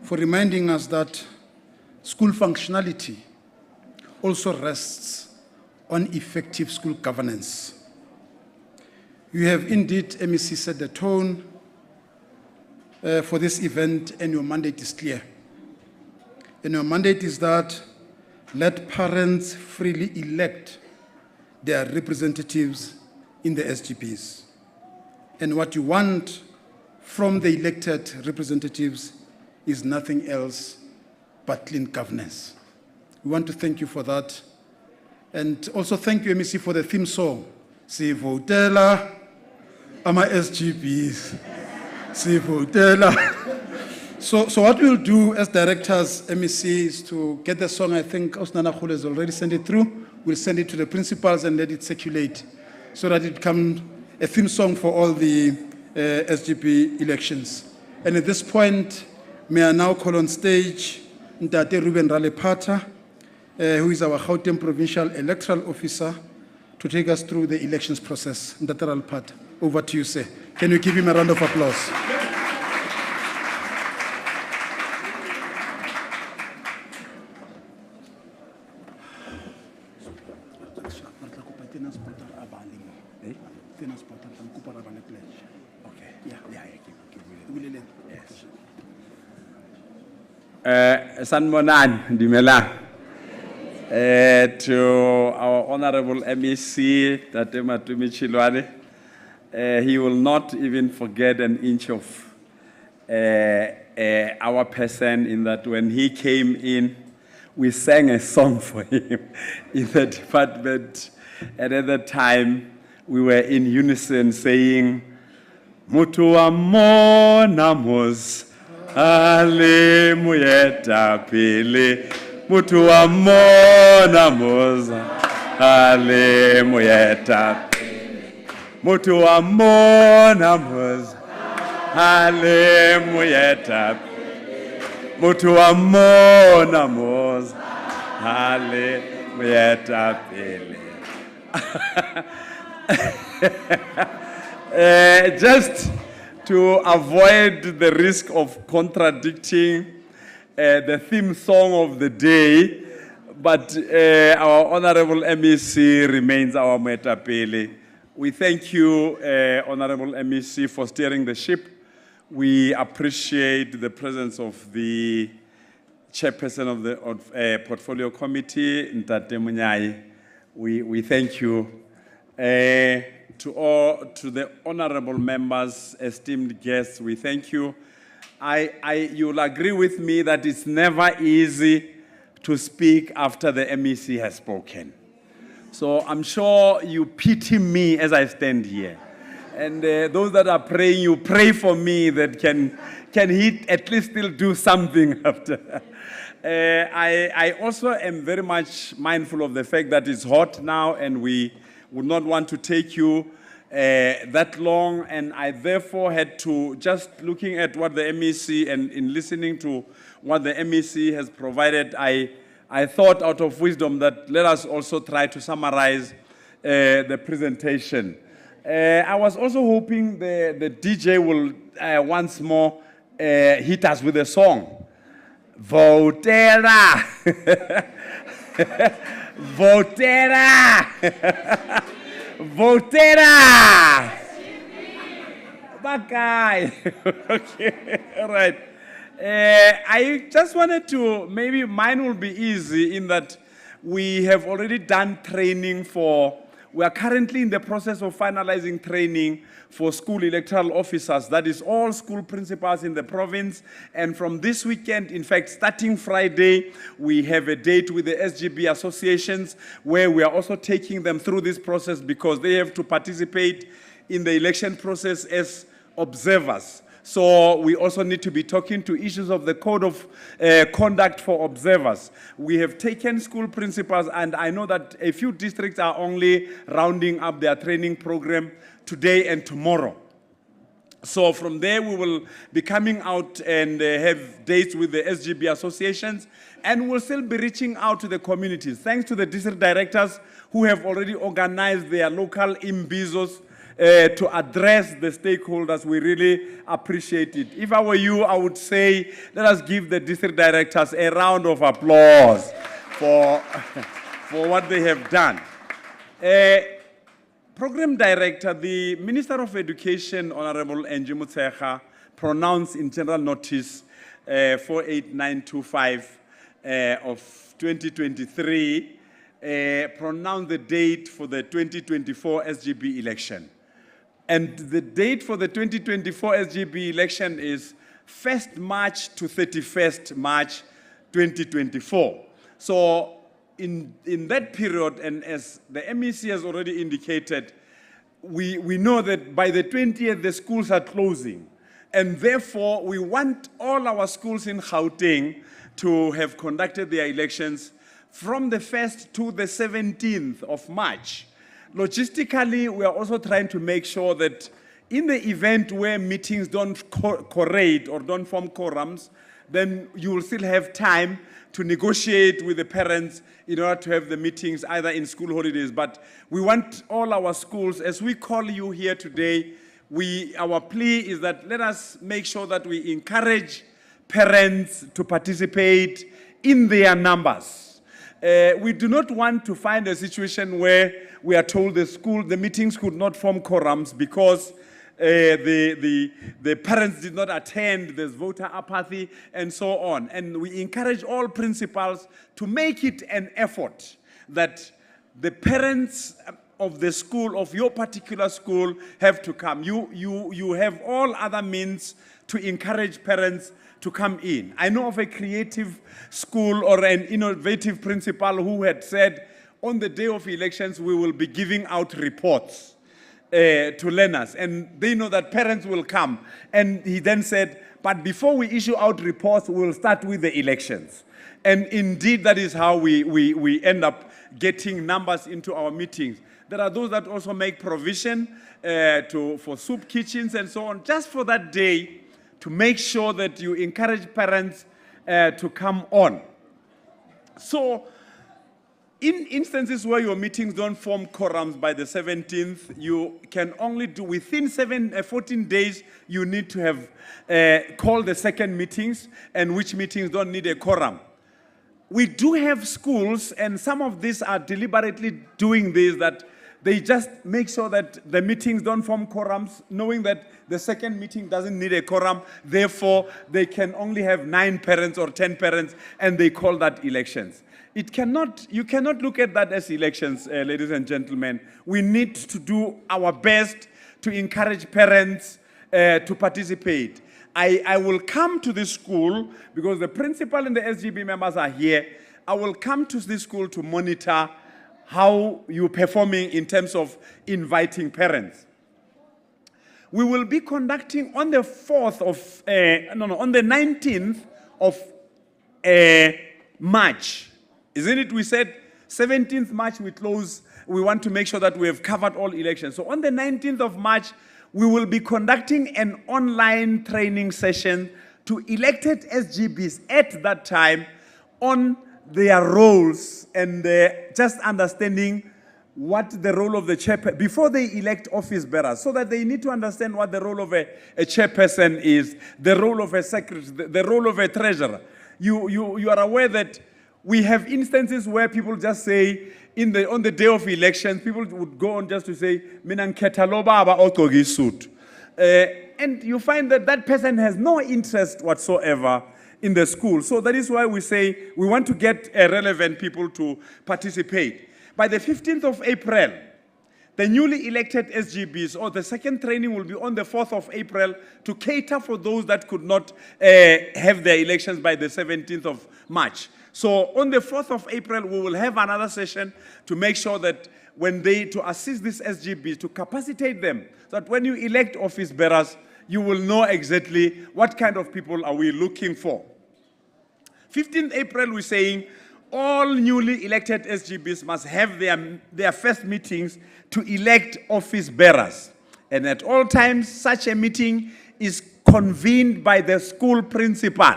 for reminding us that school functionality also rests on effective school governance. You have indeed, MEC, set the tone for this event, and your mandate is clear. And your mandate is that let parents freely elect their representatives in the SGBs. And what you want from the elected representatives is nothing else but clean governance. We want to thank you for that. And also thank you, MEC, for the theme song. Sivotela ama SGBs. Sivotela. So what we'll do as directors, MEC, is to get the song. I think Osnana Khule has already sent it through. We'll send it to the principals and let it circulate so that it becomes a theme song for all the SGB elections. And at this point, may I now call on stage Ntate Ruben Ralepata, who is our Gauteng Provincial Electoral Officer, to take us through the elections process. Ntate Ralepata, over to you, sir. Can you give him a round of applause? Sanmonan Dimela, to our honorable MEC, Tate Matome Chiloane, he will not even forget an inch of our person, in that when he came in, we sang a song for him in the department, and at that time we were in unison saying, Mutu amona mos. Ale muyeta pele mutu amona moza. Ale muyeta mutu amona moza. Ale muyeta mutu amona moza. Ale muyeta pele. Just to avoid the risk of contradicting the theme song of the day, but our honorable MEC remains our Metapele. We thank you, honorable MEC, for steering the ship. We appreciate the presence of the chairperson of the portfolio committee, Ntate Munyai. We thank you To the honorable members, esteemed guests, we thank you. You'll agree with me that it's never easy to speak after the MEC has spoken. So I'm sure you pity me as I stand here. And those that are praying, you pray for me that can he at least still do something after. I also am very much mindful of the fact that it's hot now and we would not want to take you that long, and I therefore had to, just looking at what the MEC and in listening to what the MEC has provided, I thought out of wisdom that let us also try to summarize the presentation. I was also hoping the DJ will once more hit us with a song. Votera! Votera! Votera! Bakai! Okay, all right. I just wanted to, maybe mine will be easy in that we have already done training we are currently in the process of finalizing training for school electoral officers. That is all school principals in the province. And from this weekend, in fact, starting Friday, we have a date with the SGB associations where we are also taking them through this process because they have to participate in the election process as observers. So we also need to be talking to issues of the code of conduct for observers. We have taken school principals, and I know that a few districts are only rounding up their training program today and tomorrow. So from there, we will be coming out and have dates with the SGB associations, and we'll still be reaching out to the communities. Thanks to the district directors who have already organized their local imbizos to address the stakeholders. We really appreciate it. If I were you, I would say, let us give the district directors a round of applause for what they have done. Program Director, the Minister of Education, Honorable Angie Motshekga, pronounced in General Notice 48925 of 2023, pronounced the date for the 2024 SGB election. And the date for the 2024 SGB election is 1st March to 31st March 2024. So in that period, and as the MEC has already indicated, we know that by the 20th, the schools are closing. And therefore, we want all our schools in Gauteng to have conducted their elections from the 1st to the 17th of March. Logistically, we are also trying to make sure that in the event where meetings don't correlate or don't form quorums, then you will still have time to negotiate with the parents in order to have the meetings either in school holidays. But we want all our schools, as we call you here today, our plea is that let us make sure that we encourage parents to participate in their numbers. We do not want to find a situation where we are told the meetings could not form quorums because the parents did not attend, there's voter apathy, and so on. And we encourage all principals to make it an effort that the parents of the school, of your particular school, have to come. You have all other means to encourage parents to come in. I know of a creative school or an innovative principal who had said, on the day of elections, we will be giving out reports to learners, and they know that parents will come. And he then said, but before we issue out reports, we'll start with the elections. And indeed, that is how we end up getting numbers into our meetings. There are those that also make provision for soup kitchens and so on, just for that day, to make sure that you encourage parents to come on. So, in instances where your meetings don't form quorums by the 17th, you can only do within 14 days, you need to have called the second meetings, and which meetings don't need a quorum. We do have schools, and some of these are deliberately doing this, that They just make sure that the meetings don't form quorums, knowing that the second meeting doesn't need a quorum. Therefore, they can only have 9 parents or 10 parents, and they call that elections. You cannot look at that as elections, ladies and gentlemen. We need to do our best to encourage parents to participate. I will come to this school because the principal and the SGB members are here. I will come to this school to monitor how you're performing in terms of inviting parents. We will be conducting on the 19th of March. Isn't it? We said 17th March we close. We want to make sure that we have covered all elections. So on the 19th of March, we will be conducting an online training session to elected SGBs at that time on their roles and just understanding what the role of the chairperson, before they elect office bearers, so that they need to understand what the role of a chairperson is, the role of a secretary, the role of a treasurer. You are aware that we have instances where people just say, on the day of elections, people would go on just to say, "Mina nkhetha lo baba ogqoke isuit." And you find that that person has no interest whatsoever in the school. So that is why we say we want to get relevant people to participate. By the 15th of April, the newly elected SGBs, or the second training will be on the 4th of April to cater for those that could not have their elections by the 17th of March. So on the 4th of April, we will have another session to make sure that to assist these SGBs, to capacitate them, so that when you elect office bearers, you will know exactly what kind of people are we looking for. 15th April, we're saying all newly elected SGBs must have their first meetings to elect office bearers. And at all times, such a meeting is convened by the school principal.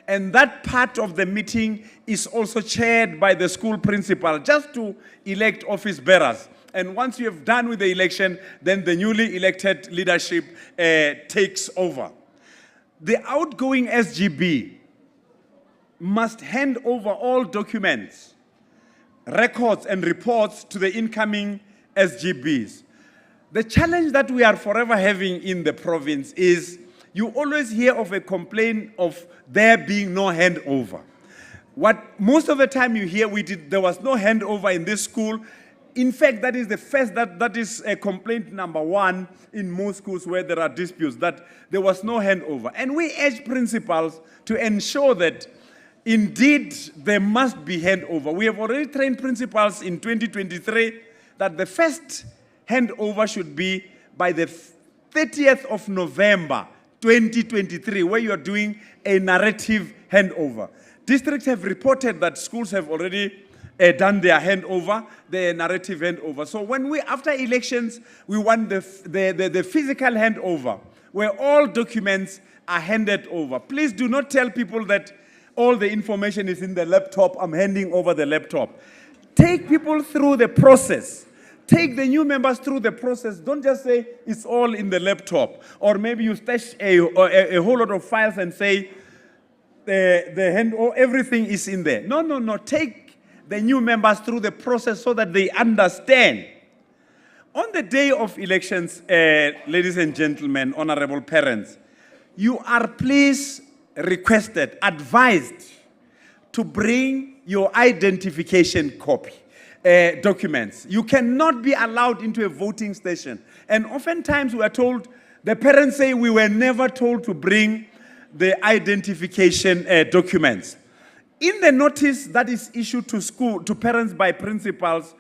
And that part of the meeting is also chaired by the school principal, just to elect office bearers. And once you have done with the election, then the newly elected leadership takes over. The outgoing SGB must hand over all documents, records, and reports to the incoming SGBs. The challenge that we are forever having in the province is you always hear of a complaint of there being no handover. What most of the time you hear, there was no handover in this school. In fact, that is that is a complaint number 1 in most schools where there are disputes, that there was no handover. And we urge principals to ensure that indeed there must be handover. We have already trained principals in 2023 that the first handover should be by the 30th of November 2023, where you are doing a narrative handover. Districts have reported that schools have already done their handover, their narrative handover. So after elections, we want the physical handover, where all documents are handed over. Please do not tell people that all the information is in the laptop, I'm handing over the laptop. Take people through the process. Take the new members through the process. Don't just say it's all in the laptop. Or maybe you stash a whole lot of files and say everything is in there. No. Take the new members through the process so that they understand. On the day of elections, ladies and gentlemen, honorable parents, you are please requested, advised to bring your identification copy. Documents. You cannot be allowed into a voting station. And oftentimes we are told, the parents say we were never told to bring the identification documents. In the notice that is issued to parents by principals,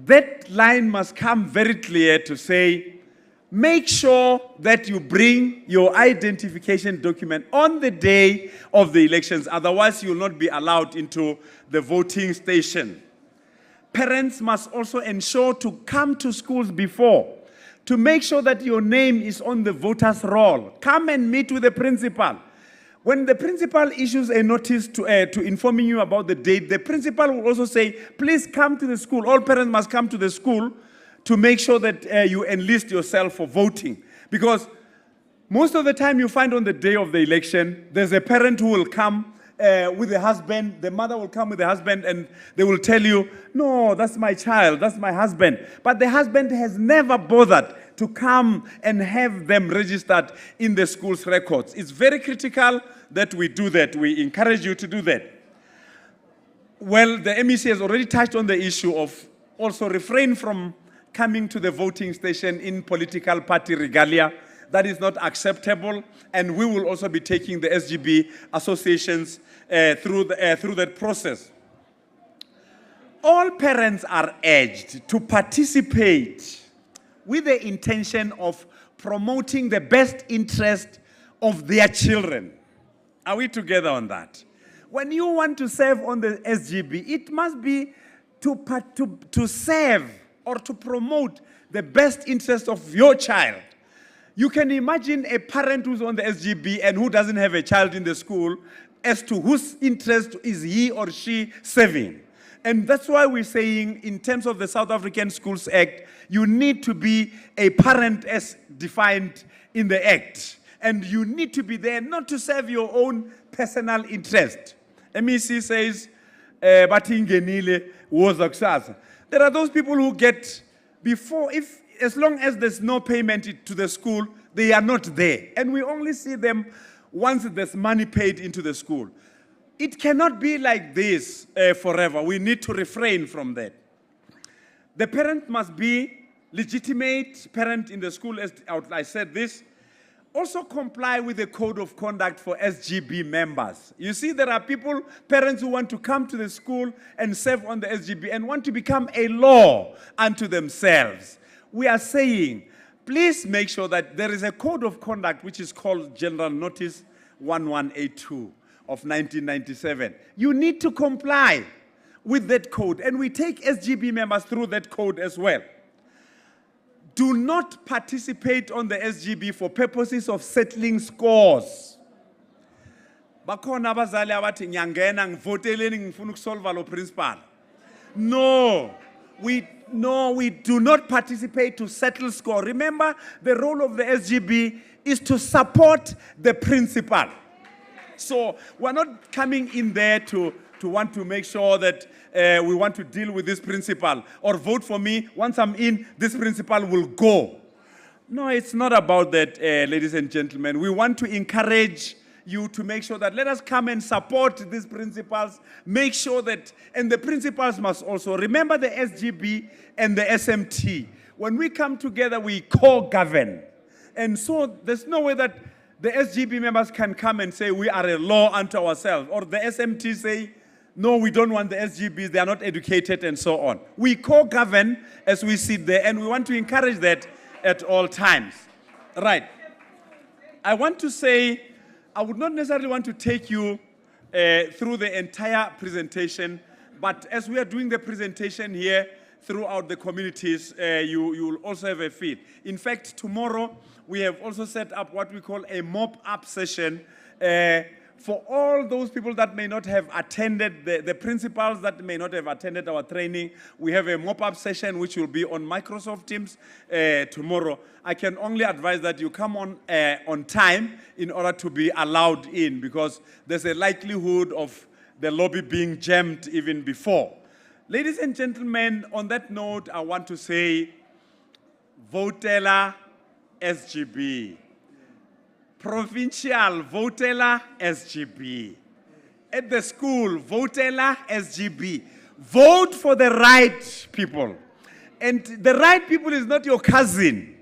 that line must come very clear to say, make sure that you bring your identification document on the day of the elections. Otherwise, you will not be allowed into the voting station. Parents must also ensure to come to schools before to make sure that your name is on the voters' roll. Come and meet with the principal. When the principal issues a notice to informing you about the date, the principal will also say, please come to the school. All parents must come to the school to make sure that you enlist yourself for voting. Because most of the time you find on the day of the election, there's a parent who will come with the husband. The mother will come with the husband and they will tell you, no, that's my child, that's my husband. But the husband has never bothered to come and have them registered in the school's records. It's very critical that we do that. We encourage you to do that. Well, the MEC has already touched on the issue of also refrain from coming to the voting station in political party regalia. That is not acceptable, and we will also be taking the SGB associations through that process. All parents are urged to participate with the intention of promoting the best interest of their children. Are we together on that? When you want to serve on the SGB, it must be to serve or to promote the best interest of your child. You can imagine a parent who's on the SGB and who doesn't have a child in the school as to whose interest is he or she serving. And that's why we're saying, in terms of the South African Schools Act, you need to be a parent as defined in the Act. And you need to be there not to serve your own personal interest. MEC says, there are those people who get before, as long as there's no payment to the school, they are not there. And we only see them once there's money paid into the school. It cannot be like this forever. We need to refrain from that. The parent must be legitimate parent in the school, as I said this. Also comply with the code of conduct for SGB members. You see, there are people, parents who want to come to the school and serve on the SGB and want to become a law unto themselves. We are saying, please make sure that there is a code of conduct which is called General Notice 1182 of 1997. You need to comply with that code, and we take SGB members through that code as well. Do not participate on the SGB for purposes of settling scores. Bakhona abazali abathi ngiyangena ngivoteleni ngifuna ukusolva lo principal. No, we do not participate to settle score. Remember, the role of the SGB is to support the principal. So we're not coming in there to want to make sure that we want to deal with this principal or vote for me. Once I'm in, this principal will go. No, it's not about that, ladies and gentlemen. We want to encourage you to make sure that let us come and support these principals. Make sure that, and the principals must also remember the SGB and the SMT. When we come together, we co-govern. And so there's no way that the SGB members can come and say we are a law unto ourselves, or the SMT say, no, we don't want the SGBs, they are not educated, and so on. We co-govern as we sit there, and we want to encourage that at all times. Right. I want to say, I would not necessarily want to take you through the entire presentation, but as we are doing the presentation here throughout the communities, you will also have a feed. In fact, tomorrow, we have also set up what we call a mop-up session for all those people that may not have attended, the principals that may not have attended our training. We have a mop-up session which will be on Microsoft Teams tomorrow. I can only advise that you come on time in order to be allowed in, because there's a likelihood of the lobby being jammed even before. Ladies and gentlemen, on that note, I want to say, votela SGB. Provincial, votela SGB. At the school, votela SGB. Vote for the right people. And the right people is not your cousin,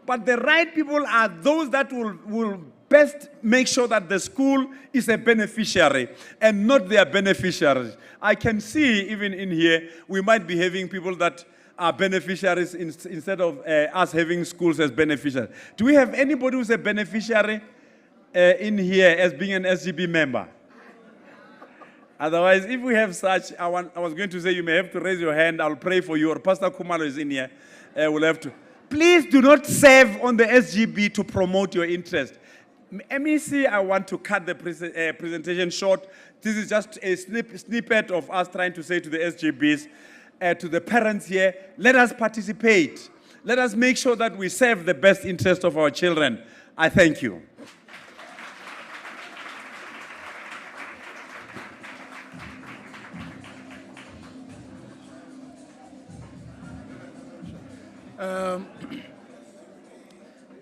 but the right people are those that will best make sure that the school is a beneficiary and not their beneficiaries. I can see even in here, we might be having people that are beneficiaries instead of us having schools as beneficiaries. Do we have anybody who's a beneficiary in here as being an SGB member? Otherwise, if we have such, I was going to say you may have to raise your hand. I'll pray for you. Or Pastor Kumalo is in here. We'll have to. Please do not serve on the SGB to promote your interest. MEC, I want to cut the presentation short. This is just a snippet of us trying to say to the SGBs, to the parents here, let us participate. Let us make sure that we serve the best interest of our children. I thank you.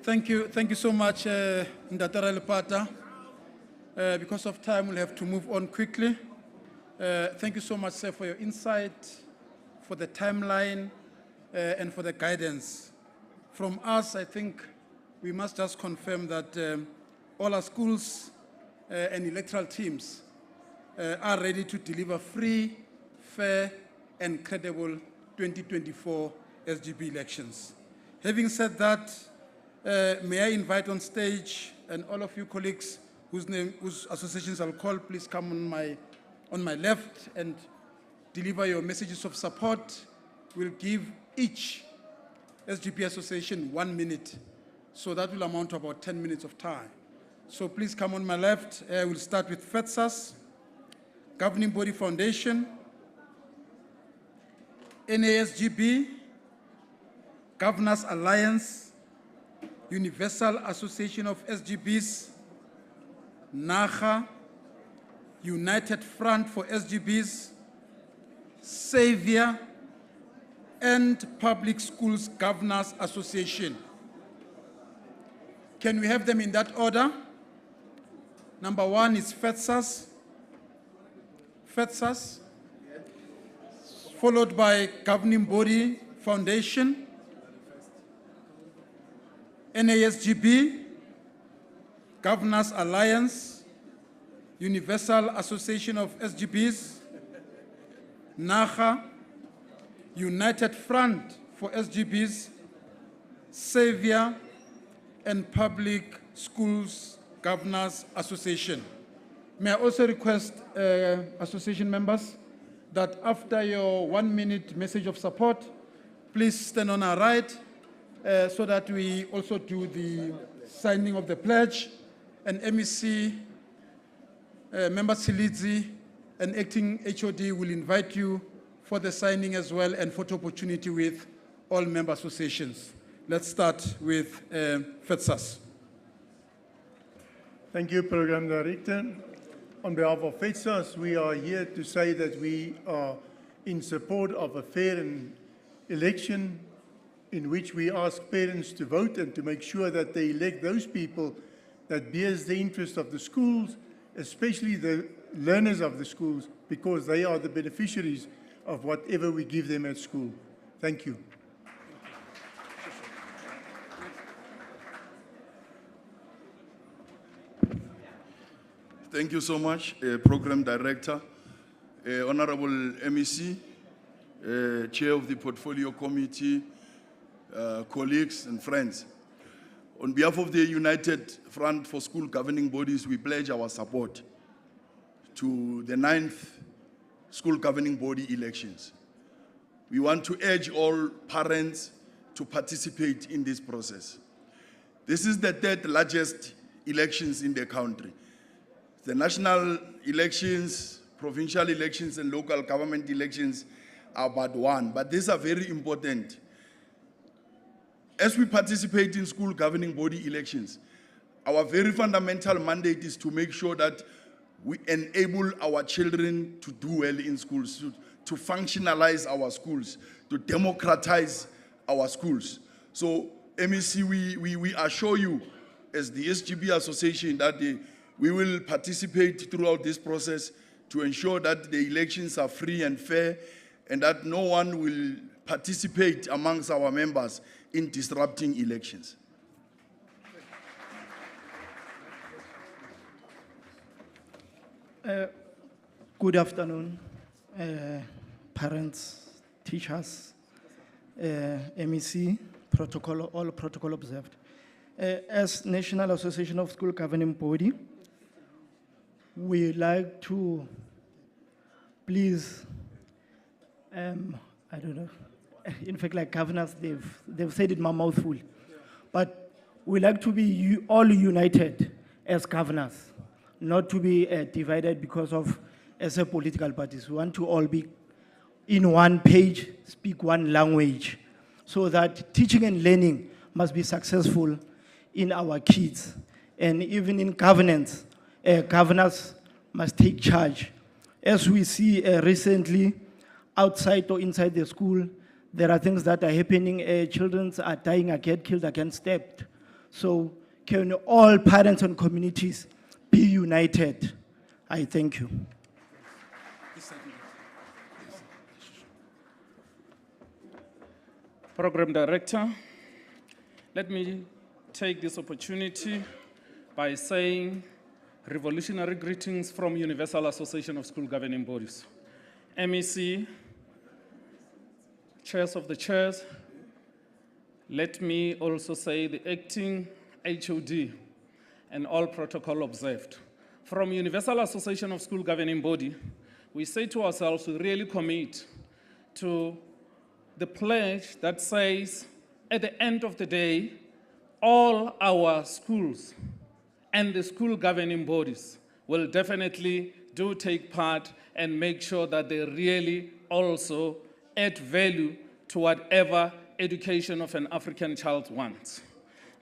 Thank you so much, Ndatara Lepata. Because of time, we'll have to move on quickly. Thank you so much, sir, for your insight, for the timeline, and for the guidance. From us, I think we must just confirm that all our schools and electoral teams are ready to deliver free, fair, and credible 2024 SGB elections. Having said that, may I invite on stage, and all of you colleagues whose associations I'll call, please come on my left and deliver your messages of support. We'll give each SGB association 1 minute, so that will amount to about 10 minutes of time. So please come on my left. We'll start with FETSAS, Governing Body Foundation, NASGB, Governors Alliance, Universal Association of SGBs, NAGA, United Front for SGBs, Savior, and Public Schools Governors Association. Can we have them in that order? Number 1 is FETSAS, followed by Governing Body Foundation, NASGB, Governors Alliance, Universal Association of SGBs, NAGA, United Front for SGBs, Savior, and Public Schools Governors Association. May I also request association members that after your 1 minute message of support, please stand on our right so that we also do the signing of the pledge. And MEC, Member Silidzi, and Acting HOD will invite you for the signing as well and photo opportunity with all member associations. Let's start with FETSAS. Thank you, Program Director. On behalf of FETSAS, we are here to say that we are in support of a fair election in which we ask parents to vote and to make sure that they elect those people that bears the interest of the schools, especially the learners of the schools, because they are the beneficiaries of whatever we give them at school. Thank you. Thank you so much, Program Director, Honorable MEC, Chair of the Portfolio Committee, colleagues and friends. On behalf of the United Front for School Governing Bodies, we pledge our support to the 9th School Governing Body elections. We want to urge all parents to participate in this process. This is the 3rd largest elections in the country. The national elections, provincial elections, and local government elections are but one, but these are very important. As we participate in school governing body elections, our very fundamental mandate is to make sure that we enable our children to do well in schools, to functionalize our schools, to democratize our schools. So, MEC, we assure you, as the SGB Association, that we will participate throughout this process to ensure that the elections are free and fair and that no one will participate amongst our members in disrupting elections. Good afternoon, parents, teachers, MEC, protocol, all protocol observed. As National Association of School Governing Body, we like to please, I don't know, in fact, like governors, they've said it my mouthful, but we like to be all united as governors, not to be divided because of as a political parties. We want to all be in one page, speak one language, so that teaching and learning must be successful in our kids. And even in governance, governors must take charge. As we see recently, outside or inside the school, there are things that are happening, children are dying, are get killed, are getting stabbed. So can all parents and communities be united? I thank you. Program Director, let me take this opportunity by saying revolutionary greetings from Universal Association of School Governing Bodies. MEC, chairs of the chairs, let me also say the acting HOD and all protocol observed. From Universal Association of School Governing Body, we say to ourselves, we really commit to the pledge that says, at the end of the day, all our schools and the school governing bodies will definitely do take part and make sure that they really also add value to whatever education of an African child wants.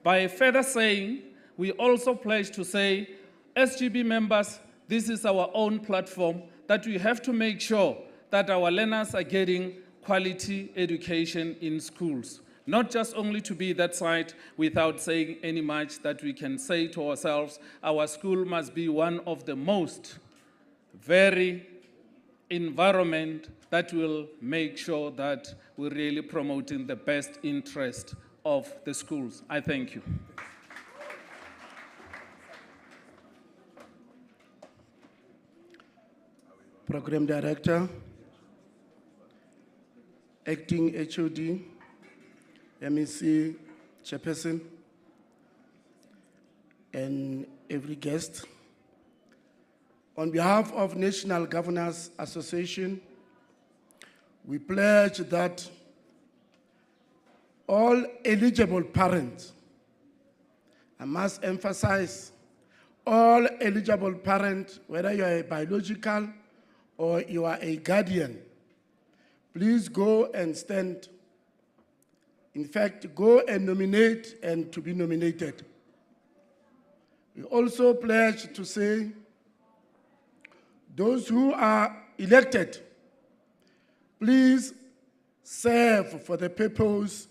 By further saying, we also pledge to say, SGB members, this is our own platform, that we have to make sure that our learners are getting quality education in schools. Not just only to be that side without saying any much, that we can say to ourselves, our school must be one of the most very environment that will make sure that we're really promoting the best interest of the schools. I thank you. Program Director, Acting HOD, MEC Chairperson, and every guest. On behalf of National Governors Association, we pledge that all eligible parents, I must emphasize, all eligible parents, whether you are a biological or you are a guardian, please go and stand. In fact, go and nominate and to be nominated. We also pledge to say, those who are elected, please serve for the purpose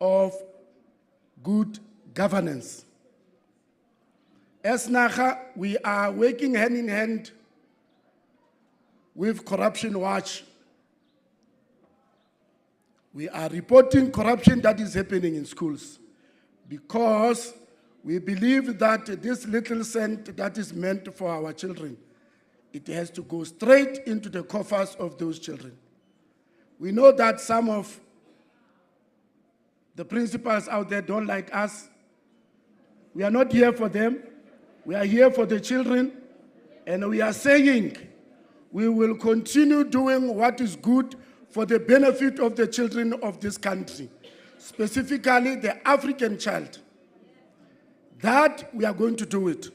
of good governance. As NAGA, we are working hand in hand with Corruption Watch. We are reporting corruption that is happening in schools because we believe that this little cent that is meant for our children, it has to go straight into the coffers of those children. We know that some of the principals out there don't like us. We are not here for them. We are here for the children. And we are saying we will continue doing what is good for the benefit of the children of this country, specifically the African child. That we are going to do it.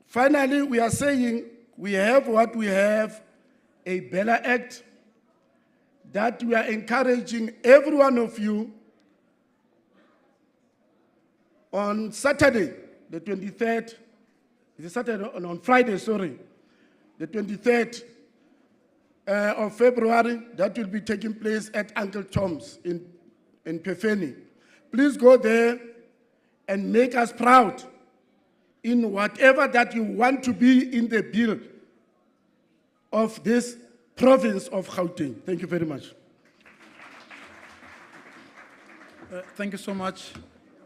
Finally, we are saying we have what we have, a Bella Act, that we are encouraging every one of you on Saturday, the 23rd, is it Saturday? On Friday, sorry, the 23rd of February, that will be taking place at Uncle Tom's in Pefeni. Please go there and make us proud in whatever that you want to be in the bill of this province of Gauteng. Thank you very much. Thank you so much.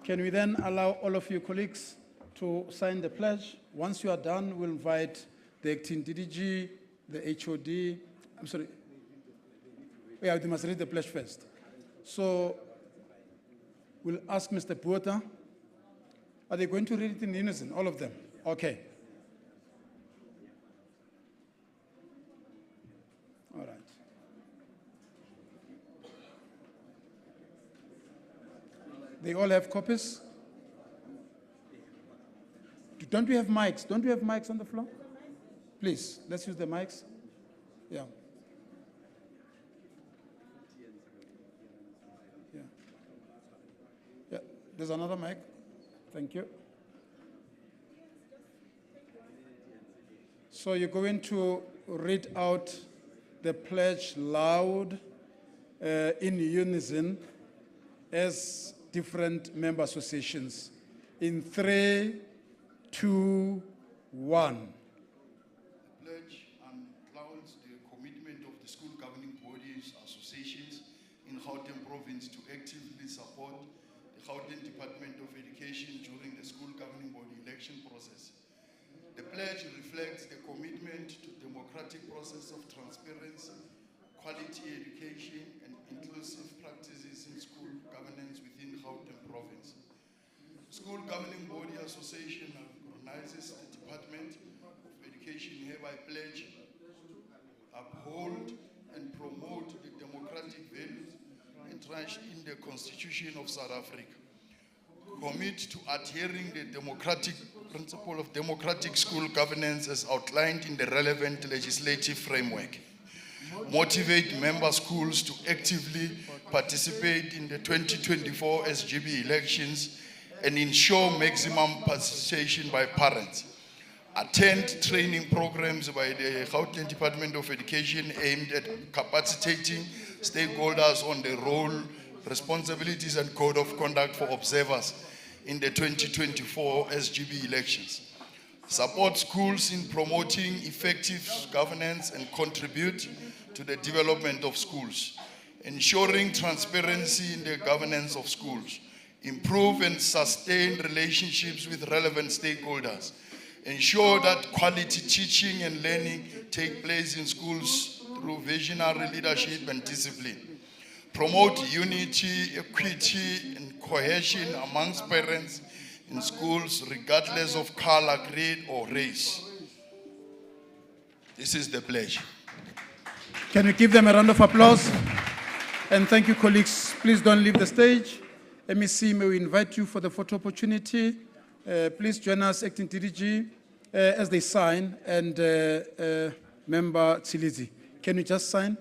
Can we then allow all of your colleagues to sign the pledge? Once you are done, we'll invite the acting DDG, the HOD. I'm sorry. Yeah, they must read the pledge first. So we'll ask Mr. Puota. Are they going to read it in unison, all of them? Okay. All right. They all have copies? Don't we have mics? Don't we have mics on the floor? Please, let's use the mics. Yeah. Yeah. Yeah. There's another mic. Thank you. So you're going to read out the pledge loud in unison as different member associations. In 3, 2, 1. Pledge unclouds the commitment of the school governing bodies, associations in Gauteng province to actively support the Gauteng Department of Education during the school governing body election process. The pledge reflects the commitment to democratic process of transparency, quality education, and inclusive practices in school governance within Gauteng province. School Governing Body Association recognizes the Department of Education hereby pledge uphold and promote the democratic values entrenched in the Constitution of South Africa. Commit to adhering the democratic principle of democratic school governance as outlined in the relevant legislative framework. Motivate member schools to actively participate in the 2024 SGB elections and ensure maximum participation by parents. Attend training programs by the Gauteng Department of Education aimed at capacitating stakeholders on the role, responsibilities, and code of conduct for observers in the 2024 SGB elections. Support schools in promoting effective governance and contribute to the development of schools. Ensuring transparency in the governance of schools. Improve and sustain relationships with relevant stakeholders. Ensure that quality teaching and learning take place in schools through visionary leadership and discipline. Promote unity, equity, and cohesion amongst parents in schools regardless of color, creed, or race. This is the pledge. Can we give them a round of applause? And thank you, colleagues. Please don't leave the stage. MEC, may we invite you for the photo opportunity. Please join us, Acting DDG, as they sign, and Member Tsilizi. Can you just sign?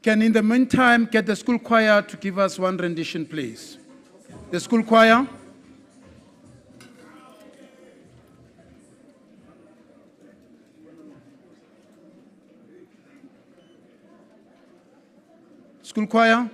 Can, in the meantime, get the school choir to give us one rendition, please? The school choir. School choir.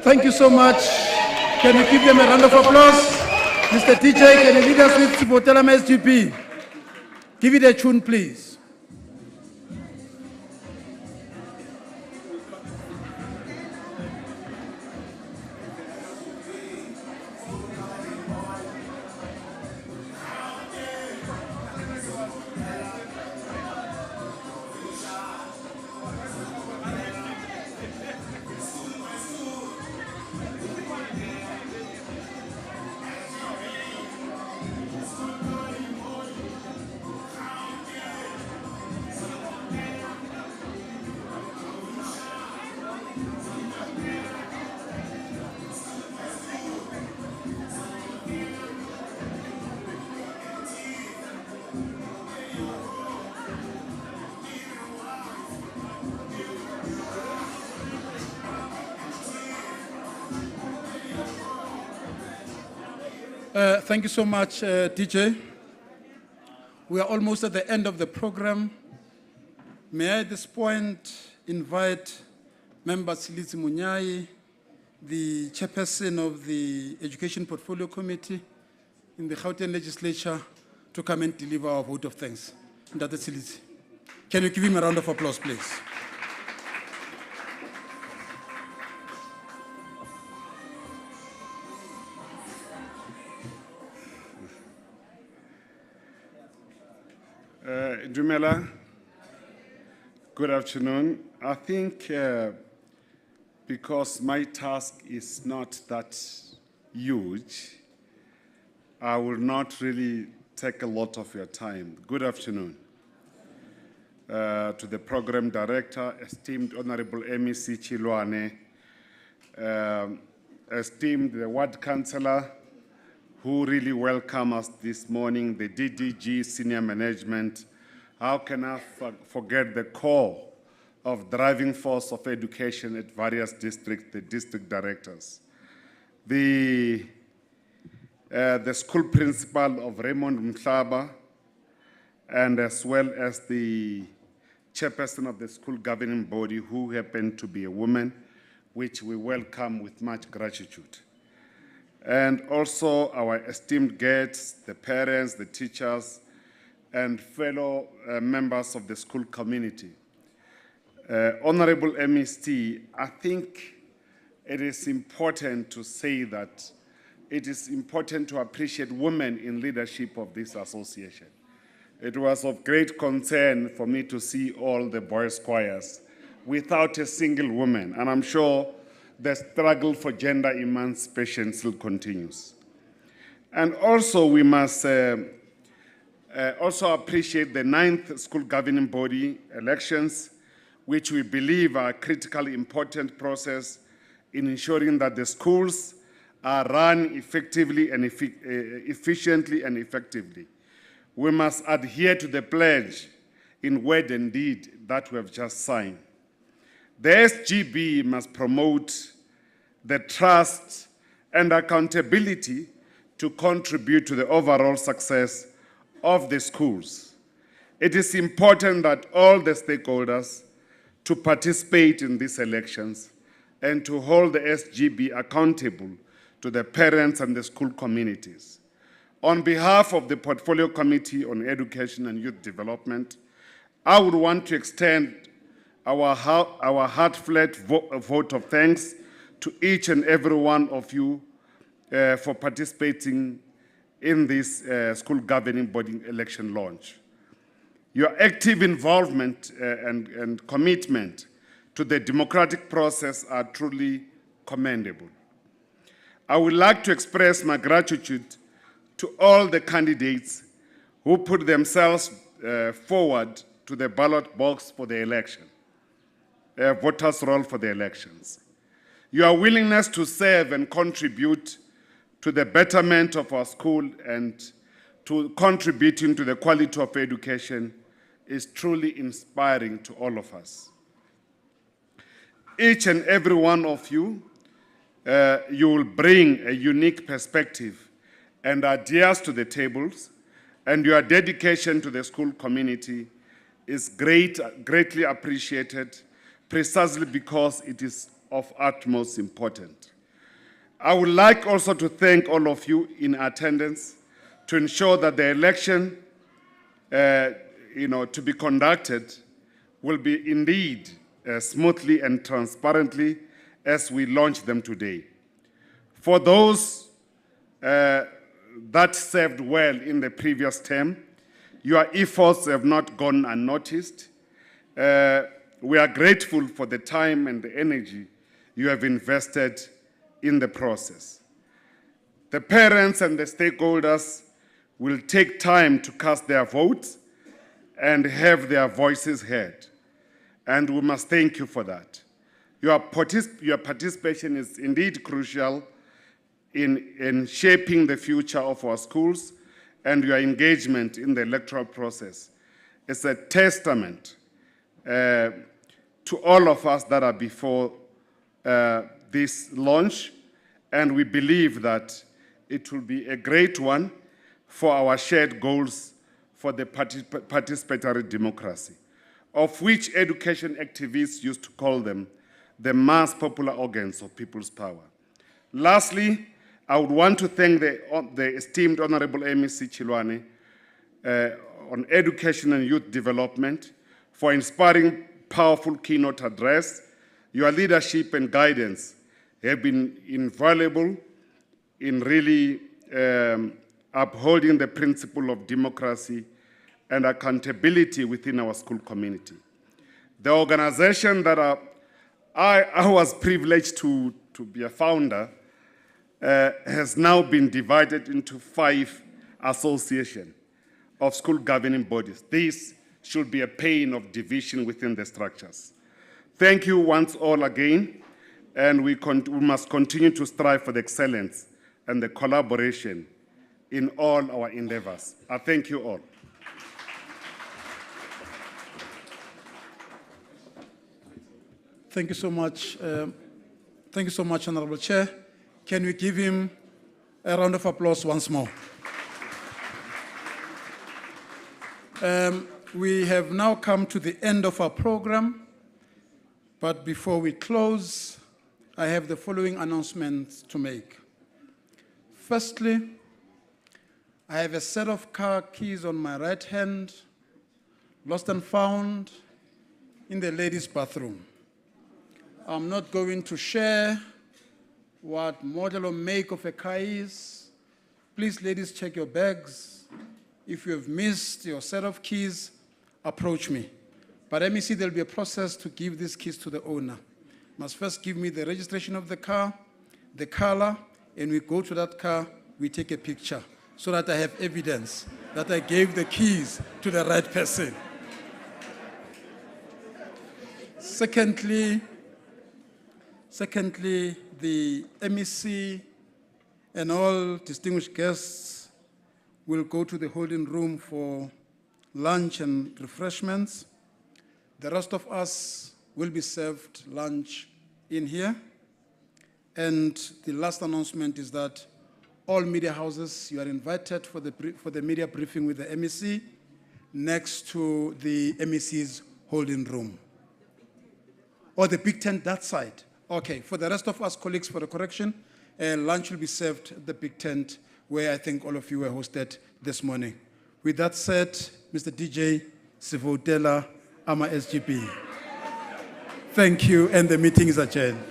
Thank you so much. Can you give them a round of applause? Mr. DJ, can you lead us with Tshepisong SGB? Give it a tune, please. Thank you so much, DJ. We are almost at the end of the program. May I at this point invite Member Silizi Munyai, the chairperson of the Education Portfolio Committee in the Gauteng Legislature, to come and deliver our vote of thanks. Ndate Silizi. Can you give him a round of applause, please? Dumela, good afternoon. I think because my task is not that huge, I will not really take a lot of your time. Good afternoon. To the program director, esteemed Honorable MEC Chiloane, esteemed the ward councillor, who really welcome us this morning, the DDG senior management. How can I forget the core of driving force of education at various districts, the district directors. The school principal of Raymond Mhlaba, and as well as the chairperson of the school governing body, who happened to be a woman, which we welcome with much gratitude. And also our esteemed guests, the parents, the teachers, and fellow members of the school community. Honorable MEC, I think it is important to say that it is important to appreciate women in leadership of this association. It was of great concern for me to see all the boys' choirs without a single woman, and I'm sure the struggle for gender emancipation still continues. And also we must also appreciate the 9th school governing body elections, which we believe are a critically important process in ensuring that the schools are run effectively and efficiently and effectively. We must adhere to the pledge in word and deed that we have just signed. The SGB must promote the trust and accountability to contribute to the overall success of the schools. It is important that all the stakeholders to participate in these elections and to hold the SGB accountable to the parents and the school communities. On behalf of the Portfolio Committee on Education and Youth Development, I would want to extend our heartfelt vote of thanks to each and every one of you for participating in this school governing body election launch. Your active involvement and commitment to the democratic process are truly commendable. I would like to express my gratitude to all the candidates who put themselves forward to the ballot box for the election, voters' roll for the elections. Your willingness to serve and contribute to the betterment of our school and to contributing to the quality of education is truly inspiring to all of us. Each and every one of you, you will bring a unique perspective and ideas to the tables, and your dedication to the school community is greatly appreciated, precisely because it is of utmost importance. I would like also to thank all of you in attendance to ensure that the election to be conducted will be indeed smoothly and transparently as we launch them today. For those that served well in the previous term, your efforts have not gone unnoticed. We are grateful for the time and the energy you have invested in the process. The parents and the stakeholders will take time to cast their votes and have their voices heard. And we must thank you for that. Your participation is indeed crucial in shaping the future of our schools, and your engagement in the electoral process is a testament to all of us that are before this launch, and we believe that it will be a great one for our shared goals for the participatory democracy, of which education activists used to call them the mass popular organs of people's power. Lastly, I would want to thank the esteemed Honorable MEC Chiloane on education and youth development for inspiring powerful keynote address. Your leadership and guidance have been invaluable in really upholding the principle of democracy and accountability within our school community. The organization that I was privileged to be a founder has now been divided into 5 associations of school governing bodies. This should be a pain of division within the structures. Thank you once all again, and we must continue to strive for the excellence and the collaboration in all our endeavors. I thank you all. Thank you so much. Thank you so much, Honorable Chair. Can we give him a round of applause once more? We have now come to the end of our program, but before we close, I have the following announcements to make. Firstly, I have a set of car keys on my right hand, lost and found in the ladies' bathroom. I'm not going to share what model or make of a car is. Please, ladies, check your bags. If you have missed your set of keys, approach me. But let me see, there'll be a process to give these keys to the owner. Must first give me the registration of the car, the color, and we go to that car, we take a picture so that I have evidence that I gave the keys to the right person. Secondly, the MEC and all distinguished guests will go to the holding room for lunch and refreshments. The rest of us will be served lunch in here. And the last announcement is that all media houses, you are invited for the media briefing with the MEC next to the MEC's holding room. Or the big tent that side. Okay, for the rest of us colleagues, for the correction, lunch will be served at the big tent where I think all of you were hosted this morning. With that said, Mr. DJ, Sivotela, Ama SGB. Thank you, and the meeting is adjourned.